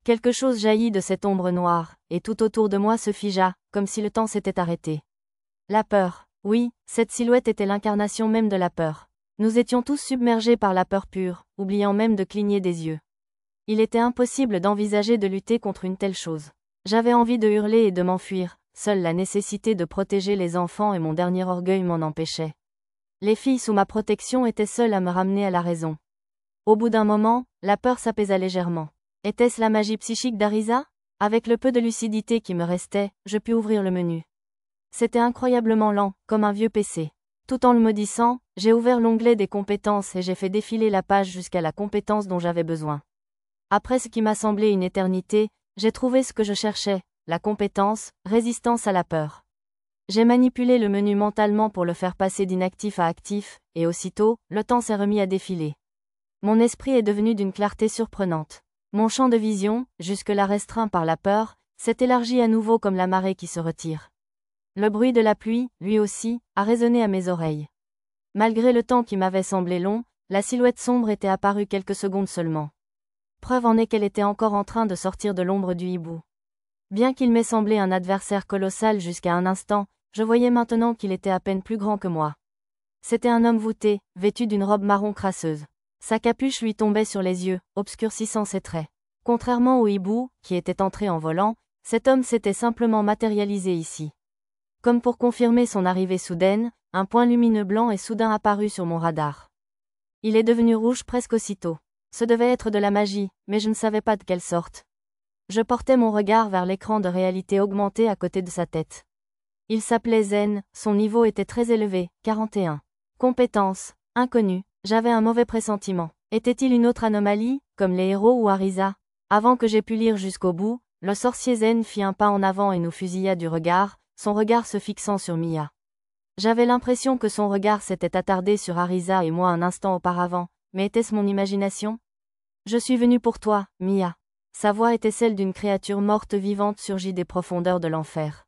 [SPEAKER 1] Quelque chose jaillit de cette ombre noire, et tout autour de moi se figea, comme si le temps s'était arrêté. La peur. Oui, cette silhouette était l'incarnation même de la peur. Nous étions tous submergés par la peur pure, oubliant même de cligner des yeux. Il était impossible d'envisager de lutter contre une telle chose. J'avais envie de hurler et de m'enfuir, seule la nécessité de protéger les enfants et mon dernier orgueil m'en empêchait. Les filles sous ma protection étaient seules à me ramener à la raison. Au bout d'un moment, la peur s'apaisa légèrement. Était-ce la magie psychique d'Arisa? Avec le peu de lucidité qui me restait, je pus ouvrir le menu. C'était incroyablement lent, comme un vieux PC. Tout en le maudissant, j'ai ouvert l'onglet des compétences et j'ai fait défiler la page jusqu'à la compétence dont j'avais besoin. Après ce qui m'a semblé une éternité, j'ai trouvé ce que je cherchais, la compétence, résistance à la peur. J'ai manipulé le menu mentalement pour le faire passer d'inactif à actif, et aussitôt, le temps s'est remis à défiler. Mon esprit est devenu d'une clarté surprenante. Mon champ de vision, jusque-là restreint par la peur, s'est élargi à nouveau comme la marée qui se retire. Le bruit de la pluie, lui aussi, a résonné à mes oreilles. Malgré le temps qui m'avait semblé long, la silhouette sombre était apparue quelques secondes seulement. Preuve en est qu'elle était encore en train de sortir de l'ombre du hibou. Bien qu'il m'ait semblé un adversaire colossal jusqu'à un instant, je voyais maintenant qu'il était à peine plus grand que moi. C'était un homme voûté, vêtu d'une robe marron crasseuse. Sa capuche lui tombait sur les yeux, obscurcissant ses traits. Contrairement au hibou, qui était entré en volant, cet homme s'était simplement matérialisé ici. Comme pour confirmer son arrivée soudaine, un point lumineux blanc est soudain apparu sur mon radar. Il est devenu rouge presque aussitôt. Ce devait être de la magie, mais je ne savais pas de quelle sorte. Je portais mon regard vers l'écran de réalité augmentée à côté de sa tête. Il s'appelait Zen, son niveau était très élevé, 41. Compétence, inconnue, j'avais un mauvais pressentiment. Était-il une autre anomalie, comme les héros ou Arisa? Avant que j'aie pu lire jusqu'au bout, le sorcier Zen fit un pas en avant et nous fusilla du regard, son regard se fixant sur Mia. J'avais l'impression que son regard s'était attardé sur Arisa et moi un instant auparavant, mais était-ce mon imagination? Je suis venu pour toi, Mia. Sa voix était celle d'une créature morte vivante surgie des profondeurs de l'enfer.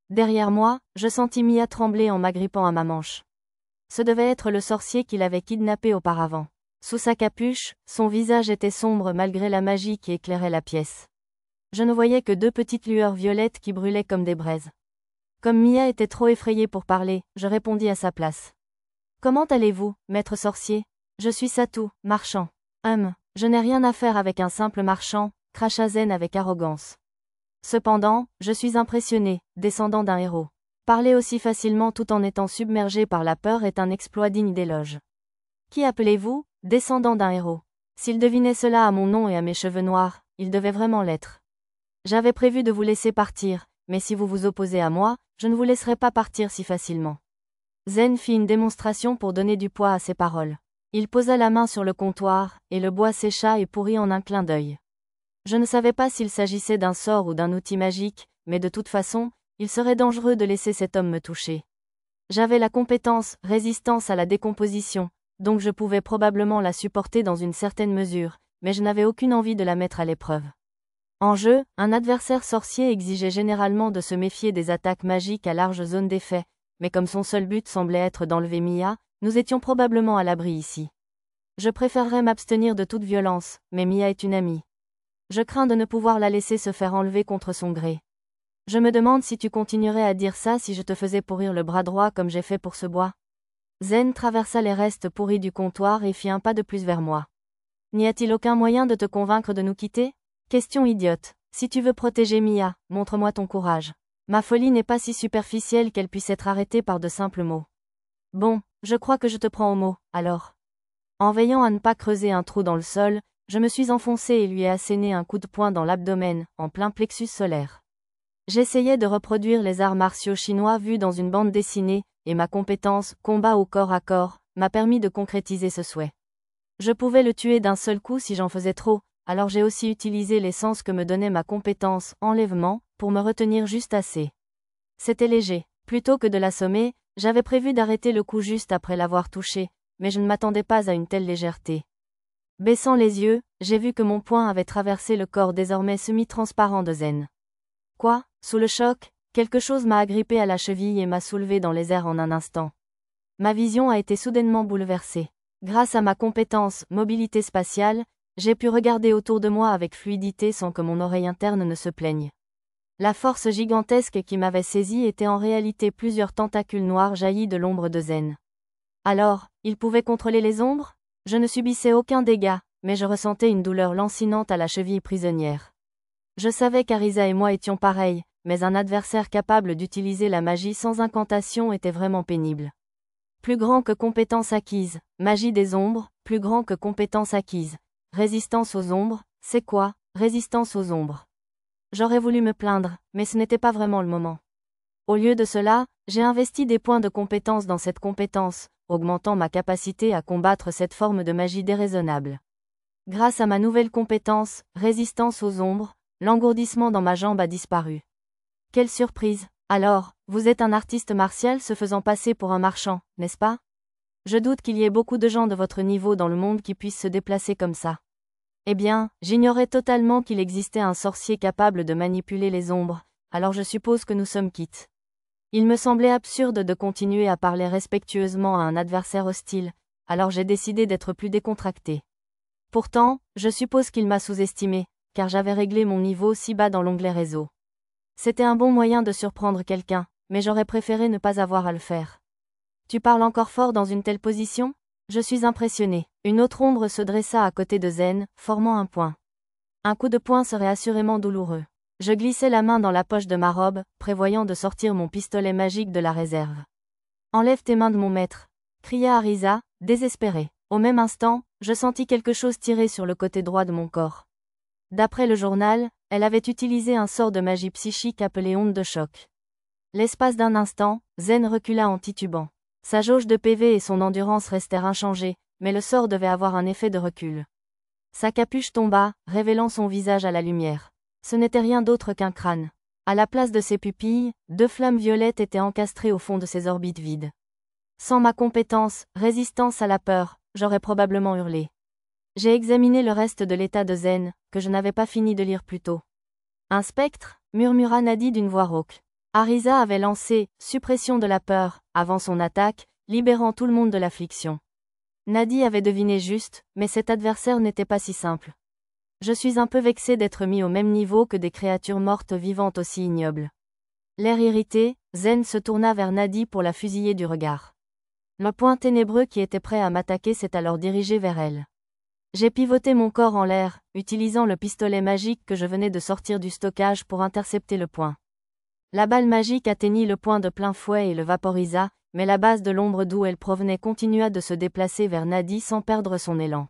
[SPEAKER 1] Derrière moi, je sentis Mia trembler en m'agrippant à ma manche. Ce devait être le sorcier qui l'avait kidnappé auparavant. Sous sa capuche, son visage était sombre malgré la magie qui éclairait la pièce. Je ne voyais que 2 petites lueurs violettes qui brûlaient comme des braises. Comme Mia était trop effrayée pour parler, je répondis à sa place. Comment allez-vous, maître sorcier? Je suis Satou, marchand. Je n'ai rien à faire avec un simple marchand, cracha Zen avec arrogance. Cependant, je suis impressionné, descendant d'un héros. Parler aussi facilement tout en étant submergé par la peur est un exploit digne d'éloge. Qui appelez-vous, descendant d'un héros? S'il devinait cela à mon nom et à mes cheveux noirs, il devait vraiment l'être. J'avais prévu de vous laisser partir, mais si vous vous opposez à moi, je ne vous laisserai pas partir si facilement. Zen fit une démonstration pour donner du poids à ses paroles. Il posa la main sur le comptoir, et le bois sécha et pourrit en un clin d'œil. Je ne savais pas s'il s'agissait d'un sort ou d'un outil magique, mais de toute façon, il serait dangereux de laisser cet homme me toucher. J'avais la compétence, résistance à la décomposition, donc je pouvais probablement la supporter dans une certaine mesure, mais je n'avais aucune envie de la mettre à l'épreuve. En jeu, un adversaire sorcier exigeait généralement de se méfier des attaques magiques à large zone d'effet, mais comme son seul but semblait être d'enlever Mia, nous étions probablement à l'abri ici. Je préférerais m'abstenir de toute violence, mais Mia est une amie. Je crains de ne pouvoir la laisser se faire enlever contre son gré. Je me demande si tu continuerais à dire ça si je te faisais pourrir le bras droit comme j'ai fait pour ce bois. Zen traversa les restes pourris du comptoir et fit un pas de plus vers moi. N'y a-t-il aucun moyen de te convaincre de nous quitter? Question idiote. Si tu veux protéger Mia, montre-moi ton courage. Ma folie n'est pas si superficielle qu'elle puisse être arrêtée par de simples mots. Bon, je crois que je te prends au mot, alors. En veillant à ne pas creuser un trou dans le sol, je me suis enfoncé et lui ai asséné un coup de poing dans l'abdomen, en plein plexus solaire. J'essayais de reproduire les arts martiaux chinois vus dans une bande dessinée, et ma compétence, combat au corps à corps, m'a permis de concrétiser ce souhait. Je pouvais le tuer d'un seul coup si j'en faisais trop, alors j'ai aussi utilisé les sens que me donnait ma compétence, enlèvement, pour me retenir juste assez. C'était léger. Plutôt que de l'assommer, j'avais prévu d'arrêter le coup juste après l'avoir touché, mais je ne m'attendais pas à une telle légèreté. Baissant les yeux, j'ai vu que mon poing avait traversé le corps désormais semi-transparent de Zen. Quoi? Sous le choc, quelque chose m'a agrippé à la cheville et m'a soulevé dans les airs en un instant. Ma vision a été soudainement bouleversée. Grâce à ma compétence, mobilité spatiale, j'ai pu regarder autour de moi avec fluidité sans que mon oreille interne ne se plaigne. La force gigantesque qui m'avait saisi était en réalité plusieurs tentacules noirs jaillis de l'ombre de Zen. Alors, il pouvait contrôler les ombres? Je ne subissais aucun dégât, mais je ressentais une douleur lancinante à la cheville prisonnière. Je savais qu'Arisa et moi étions pareils, mais un adversaire capable d'utiliser la magie sans incantation était vraiment pénible. Plus grand que compétence acquise, magie des ombres, plus grand que compétence acquise. Résistance aux ombres, c'est quoi, résistance aux ombres? J'aurais voulu me plaindre, mais ce n'était pas vraiment le moment. Au lieu de cela, j'ai investi des points de compétence dans cette compétence, augmentant ma capacité à combattre cette forme de magie déraisonnable. Grâce à ma nouvelle compétence, résistance aux ombres, l'engourdissement dans ma jambe a disparu. Quelle surprise! Alors, vous êtes un artiste martial se faisant passer pour un marchand, n'est-ce pas? Je doute qu'il y ait beaucoup de gens de votre niveau dans le monde qui puissent se déplacer comme ça. Eh bien, j'ignorais totalement qu'il existait un sorcier capable de manipuler les ombres, alors je suppose que nous sommes quittes. Il me semblait absurde de continuer à parler respectueusement à un adversaire hostile, alors j'ai décidé d'être plus décontracté. Pourtant, je suppose qu'il m'a sous-estimé, car j'avais réglé mon niveau si bas dans l'onglet réseau. C'était un bon moyen de surprendre quelqu'un, mais j'aurais préféré ne pas avoir à le faire. Tu parles encore fort dans une telle position? Je suis impressionné. Une autre ombre se dressa à côté de Zen, formant un point. Un coup de poing serait assurément douloureux. Je glissai la main dans la poche de ma robe, prévoyant de sortir mon pistolet magique de la réserve. Enlève tes mains de mon maître, cria Arisa, désespérée. Au même instant, je sentis quelque chose tirer sur le côté droit de mon corps. D'après le journal, elle avait utilisé un sort de magie psychique appelé onde de choc. L'espace d'un instant, Zen recula en titubant. Sa jauge de PV et son endurance restèrent inchangées, mais le sort devait avoir un effet de recul. Sa capuche tomba, révélant son visage à la lumière. Ce n'était rien d'autre qu'un crâne. À la place de ses pupilles, 2 flammes violettes étaient encastrées au fond de ses orbites vides. Sans ma compétence, résistance à la peur, j'aurais probablement hurlé. J'ai examiné le reste de l'état de Zen, que je n'avais pas fini de lire plus tôt. Un spectre, murmura Nadi d'une voix rauque. Arisa avait lancé « suppression de la peur » avant son attaque, libérant tout le monde de l'affliction. Nadi avait deviné juste, mais cet adversaire n'était pas si simple. Je suis un peu vexé d'être mis au même niveau que des créatures mortes vivantes aussi ignobles. L'air irrité, Zen se tourna vers Nadi pour la fusiller du regard. Le poing ténébreux qui était prêt à m'attaquer s'est alors dirigé vers elle. J'ai pivoté mon corps en l'air, utilisant le pistolet magique que je venais de sortir du stockage pour intercepter le poing. La balle magique atteignit le poing de plein fouet et le vaporisa, mais la base de l'ombre d'où elle provenait continua de se déplacer vers Nadi sans perdre son élan.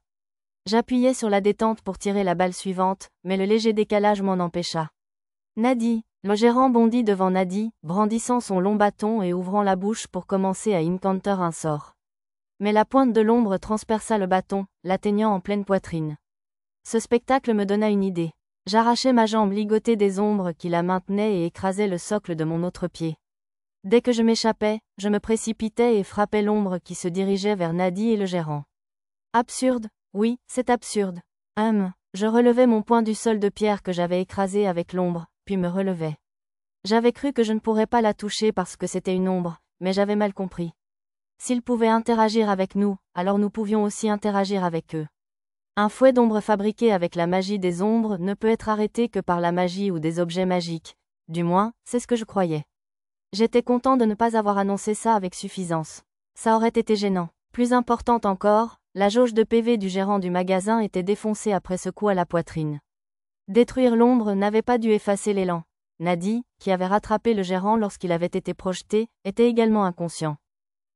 [SPEAKER 1] J'appuyais sur la détente pour tirer la balle suivante, mais le léger décalage m'en empêcha. Nadi, le gérant bondit devant Nadi, brandissant son long bâton et ouvrant la bouche pour commencer à incanter un sort. Mais la pointe de l'ombre transperça le bâton, l'atteignant en pleine poitrine. Ce spectacle me donna une idée. J'arrachai ma jambe ligotée des ombres qui la maintenaient et écrasaient le socle de mon autre pied. Dès que je m'échappais, je me précipitais et frappais l'ombre qui se dirigeait vers Nadi et le gérant. Absurde, oui, c'est absurde. Je relevais mon poing du sol de pierre que j'avais écrasé avec l'ombre, puis me relevais. J'avais cru que je ne pourrais pas la toucher parce que c'était une ombre, mais j'avais mal compris. S'ils pouvaient interagir avec nous, alors nous pouvions aussi interagir avec eux. Un fouet d'ombre fabriqué avec la magie des ombres ne peut être arrêté que par la magie ou des objets magiques. Du moins, c'est ce que je croyais. J'étais content de ne pas avoir annoncé ça avec suffisance. Ça aurait été gênant. Plus importante encore, la jauge de PV du gérant du magasin était défoncée après ce coup à la poitrine. Détruire l'ombre n'avait pas dû effacer l'élan. Nadi, qui avait rattrapé le gérant lorsqu'il avait été projeté, était également inconscient.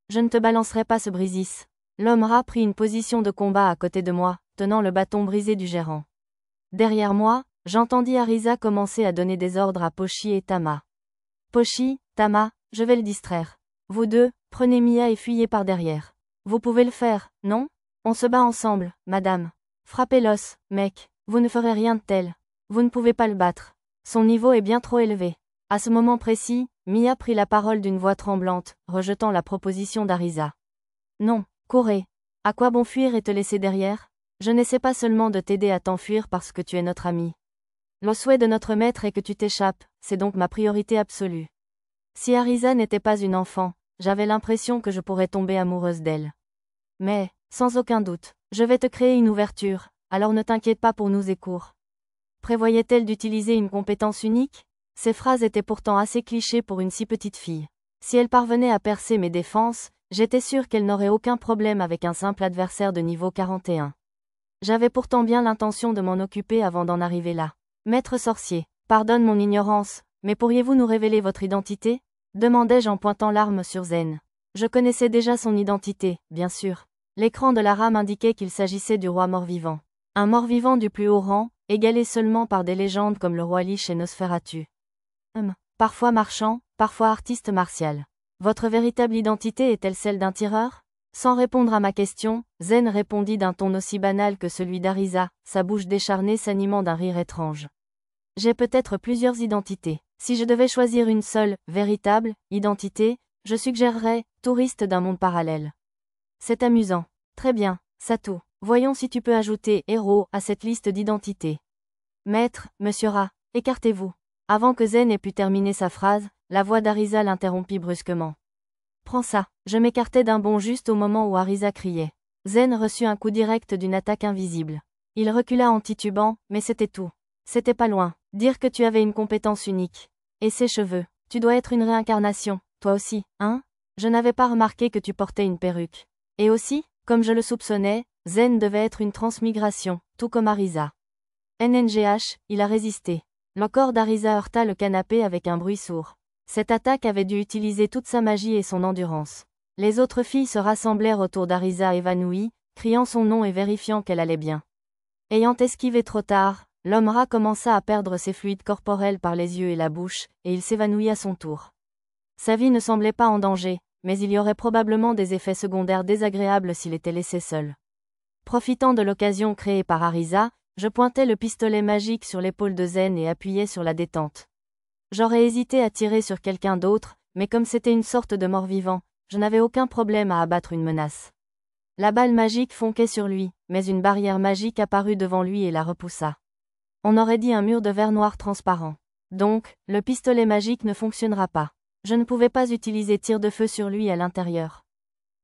[SPEAKER 1] Je ne te balancerai pas ce brisis. L'homme rat prit une position de combat à côté de moi, tenant le bâton brisé du gérant. Derrière moi, j'entendis Arisa commencer à donner des ordres à Pochi et Tama. Pochi, Tama, je vais le distraire. Vous deux, prenez Mia et fuyez par derrière. Vous pouvez le faire, non? On se bat ensemble, madame. Frappez l'os, mec, vous ne ferez rien de tel. Vous ne pouvez pas le battre. Son niveau est bien trop élevé. À ce moment précis, Mia prit la parole d'une voix tremblante, rejetant la proposition d'Arisa. Non, courez. À quoi bon fuir et te laisser derrière? Je n'essaie pas seulement de t'aider à t'enfuir parce que tu es notre ami. Le souhait de notre maître est que tu t'échappes, c'est donc ma priorité absolue. Si Arisa n'était pas une enfant, j'avais l'impression que je pourrais tomber amoureuse d'elle. Mais, sans aucun doute, je vais te créer une ouverture, alors ne t'inquiète pas pour nous et cours. Prévoyait-elle d'utiliser une compétence unique? Ces phrases étaient pourtant assez clichés pour une si petite fille. Si elle parvenait à percer mes défenses, j'étais sûre qu'elle n'aurait aucun problème avec un simple adversaire de niveau 41. J'avais pourtant bien l'intention de m'en occuper avant d'en arriver là. Maître sorcier, pardonne mon ignorance, mais pourriez-vous nous révéler votre identité? Demandai-je en pointant l'arme sur Zen. Je connaissais déjà son identité, bien sûr. L'écran de la rame indiquait qu'il s'agissait du roi mort-vivant. Un mort-vivant du plus haut rang, égalé seulement par des légendes comme le roi Lich et Nosferatu. Parfois marchand, parfois artiste martial. Votre véritable identité est-elle celle d'un tireur? Sans répondre à ma question, Zen répondit d'un ton aussi banal que celui d'Arisa, sa bouche décharnée s'animant d'un rire étrange. J'ai peut-être plusieurs identités. Si je devais choisir une seule, véritable, identité, je suggérerais, touriste d'un monde parallèle. C'est amusant. Très bien, Satou. Voyons si tu peux ajouter héros à cette liste d'identités. Maître, monsieur Ra, écartez-vous. Avant que Zen ait pu terminer sa phrase, la voix d'Arisa l'interrompit brusquement. Prends ça. Je m'écartais d'un bond juste au moment où Arisa criait. Zen reçut un coup direct d'une attaque invisible. Il recula en titubant, mais c'était tout. C'était pas loin. Dire que tu avais une compétence unique. Et ses cheveux. Tu dois être une réincarnation, toi aussi, hein? Je n'avais pas remarqué que tu portais une perruque. Et aussi, comme je le soupçonnais, Zen devait être une transmigration, tout comme Arisa. NNGH, il a résisté. Le corps d'Arisa heurta le canapé avec un bruit sourd. Cette attaque avait dû utiliser toute sa magie et son endurance. Les autres filles se rassemblèrent autour d'Arisa évanouie, criant son nom et vérifiant qu'elle allait bien. Ayant esquivé trop tard, l'homme rat commença à perdre ses fluides corporels par les yeux et la bouche, et il s'évanouit à son tour. Sa vie ne semblait pas en danger, mais il y aurait probablement des effets secondaires désagréables s'il était laissé seul. Profitant de l'occasion créée par Arisa, je pointais le pistolet magique sur l'épaule de Zen et appuyais sur la détente. J'aurais hésité à tirer sur quelqu'un d'autre, mais comme c'était une sorte de mort-vivant, je n'avais aucun problème à abattre une menace. La balle magique fonquait sur lui, mais une barrière magique apparut devant lui et la repoussa. On aurait dit un mur de verre noir transparent. Donc, le pistolet magique ne fonctionnera pas. Je ne pouvais pas utiliser tir de feu sur lui à l'intérieur.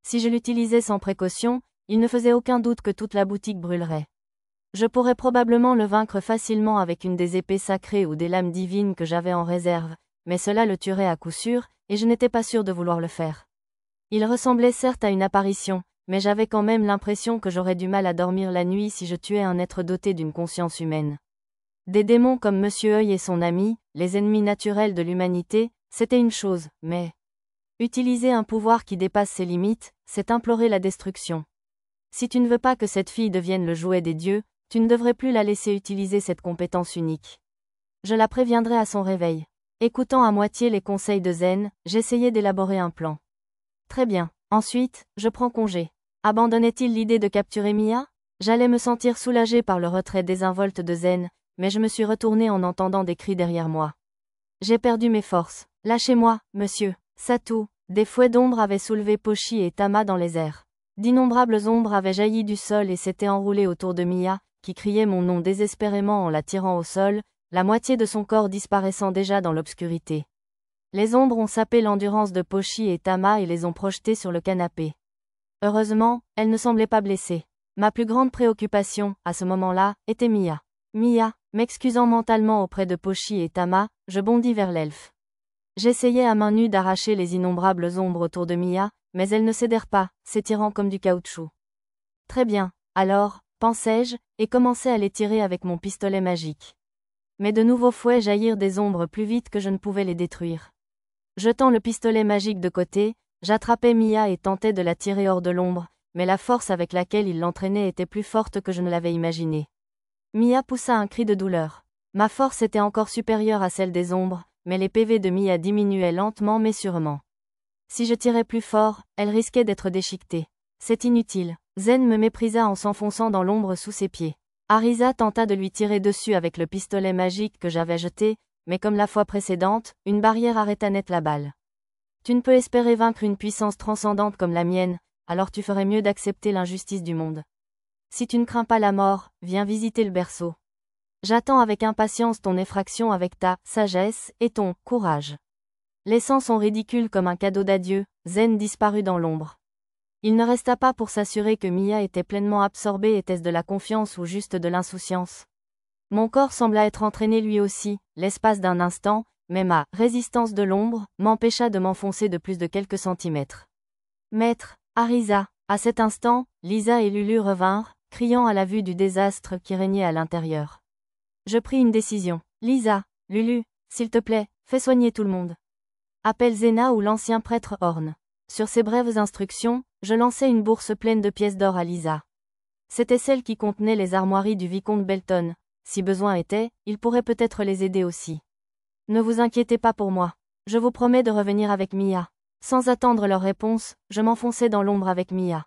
[SPEAKER 1] Si je l'utilisais sans précaution, il ne faisait aucun doute que toute la boutique brûlerait. Je pourrais probablement le vaincre facilement avec une des épées sacrées ou des lames divines que j'avais en réserve, mais cela le tuerait à coup sûr, et je n'étais pas sûr de vouloir le faire. Il ressemblait certes à une apparition, mais j'avais quand même l'impression que j'aurais du mal à dormir la nuit si je tuais un être doté d'une conscience humaine. Des démons comme Monsieur Œil et son ami, les ennemis naturels de l'humanité, c'était une chose, mais utiliser un pouvoir qui dépasse ses limites, c'est implorer la destruction. Si tu ne veux pas que cette fille devienne le jouet des dieux, tu ne devrais plus la laisser utiliser cette compétence unique. Je la préviendrai à son réveil. Écoutant à moitié les conseils de Zen, j'essayais d'élaborer un plan. Très bien. Ensuite, je prends congé. Abandonnait-il l'idée de capturer Mia? J'allais me sentir soulagé par le retrait désinvolte de Zen, mais je me suis retourné en entendant des cris derrière moi. J'ai perdu mes forces. Lâchez-moi, monsieur. Satou. Des fouets d'ombre avaient soulevé Pochi et Tama dans les airs. D'innombrables ombres avaient jailli du sol et s'étaient enroulées autour de Mia, qui criait mon nom désespérément en la tirant au sol, la moitié de son corps disparaissant déjà dans l'obscurité. Les ombres ont sapé l'endurance de Pochi et Tama et les ont projetées sur le canapé. Heureusement, elles ne semblaient pas blessées. Ma plus grande préoccupation, à ce moment-là, était Mia. Mia, m'excusant mentalement auprès de Pochi et Tama, je bondis vers l'elfe. J'essayais à main nue d'arracher les innombrables ombres autour de Mia, mais elles ne cédèrent pas, s'étirant comme du caoutchouc. Très bien, alors, pensai-je, et commençai à les tirer avec mon pistolet magique. Mais de nouveaux fouets jaillirent des ombres plus vite que je ne pouvais les détruire. Jetant le pistolet magique de côté, j'attrapais Mia et tentais de la tirer hors de l'ombre, mais la force avec laquelle il l'entraînait était plus forte que je ne l'avais imaginé. Mia poussa un cri de douleur. Ma force était encore supérieure à celle des ombres, mais les PV de Mia diminuaient lentement mais sûrement. Si je tirais plus fort, elle risquait d'être déchiquetée. C'est inutile. Zen me méprisa en s'enfonçant dans l'ombre sous ses pieds. Arisa tenta de lui tirer dessus avec le pistolet magique que j'avais jeté, mais comme la fois précédente, une barrière arrêta net la balle. Tu ne peux espérer vaincre une puissance transcendante comme la mienne, alors tu ferais mieux d'accepter l'injustice du monde. Si tu ne crains pas la mort, viens visiter le berceau. J'attends avec impatience ton effraction avec ta sagesse et ton courage. Laissant son ridicule comme un cadeau d'adieu, Zen disparut dans l'ombre. Il ne resta pas pour s'assurer que Mia était pleinement absorbée. Était-ce de la confiance ou juste de l'insouciance? Mon corps sembla être entraîné lui aussi, l'espace d'un instant, mais ma résistance de l'ombre m'empêcha de m'enfoncer de plus de quelques centimètres. Maître, Arisa, à cet instant, Lisa et Lulu revinrent, criant à la vue du désastre qui régnait à l'intérieur. Je pris une décision. Lisa, Lulu, s'il te plaît, fais soigner tout le monde. Appelle Zena ou l'ancien prêtre Horn. Sur ces brèves instructions, je lançai une bourse pleine de pièces d'or à Lisa. C'était celle qui contenait les armoiries du vicomte Belton. Si besoin était, il pourrait peut-être les aider aussi. Ne vous inquiétez pas pour moi. Je vous promets de revenir avec Mia. Sans attendre leur réponse, je m'enfonçai dans l'ombre avec Mia.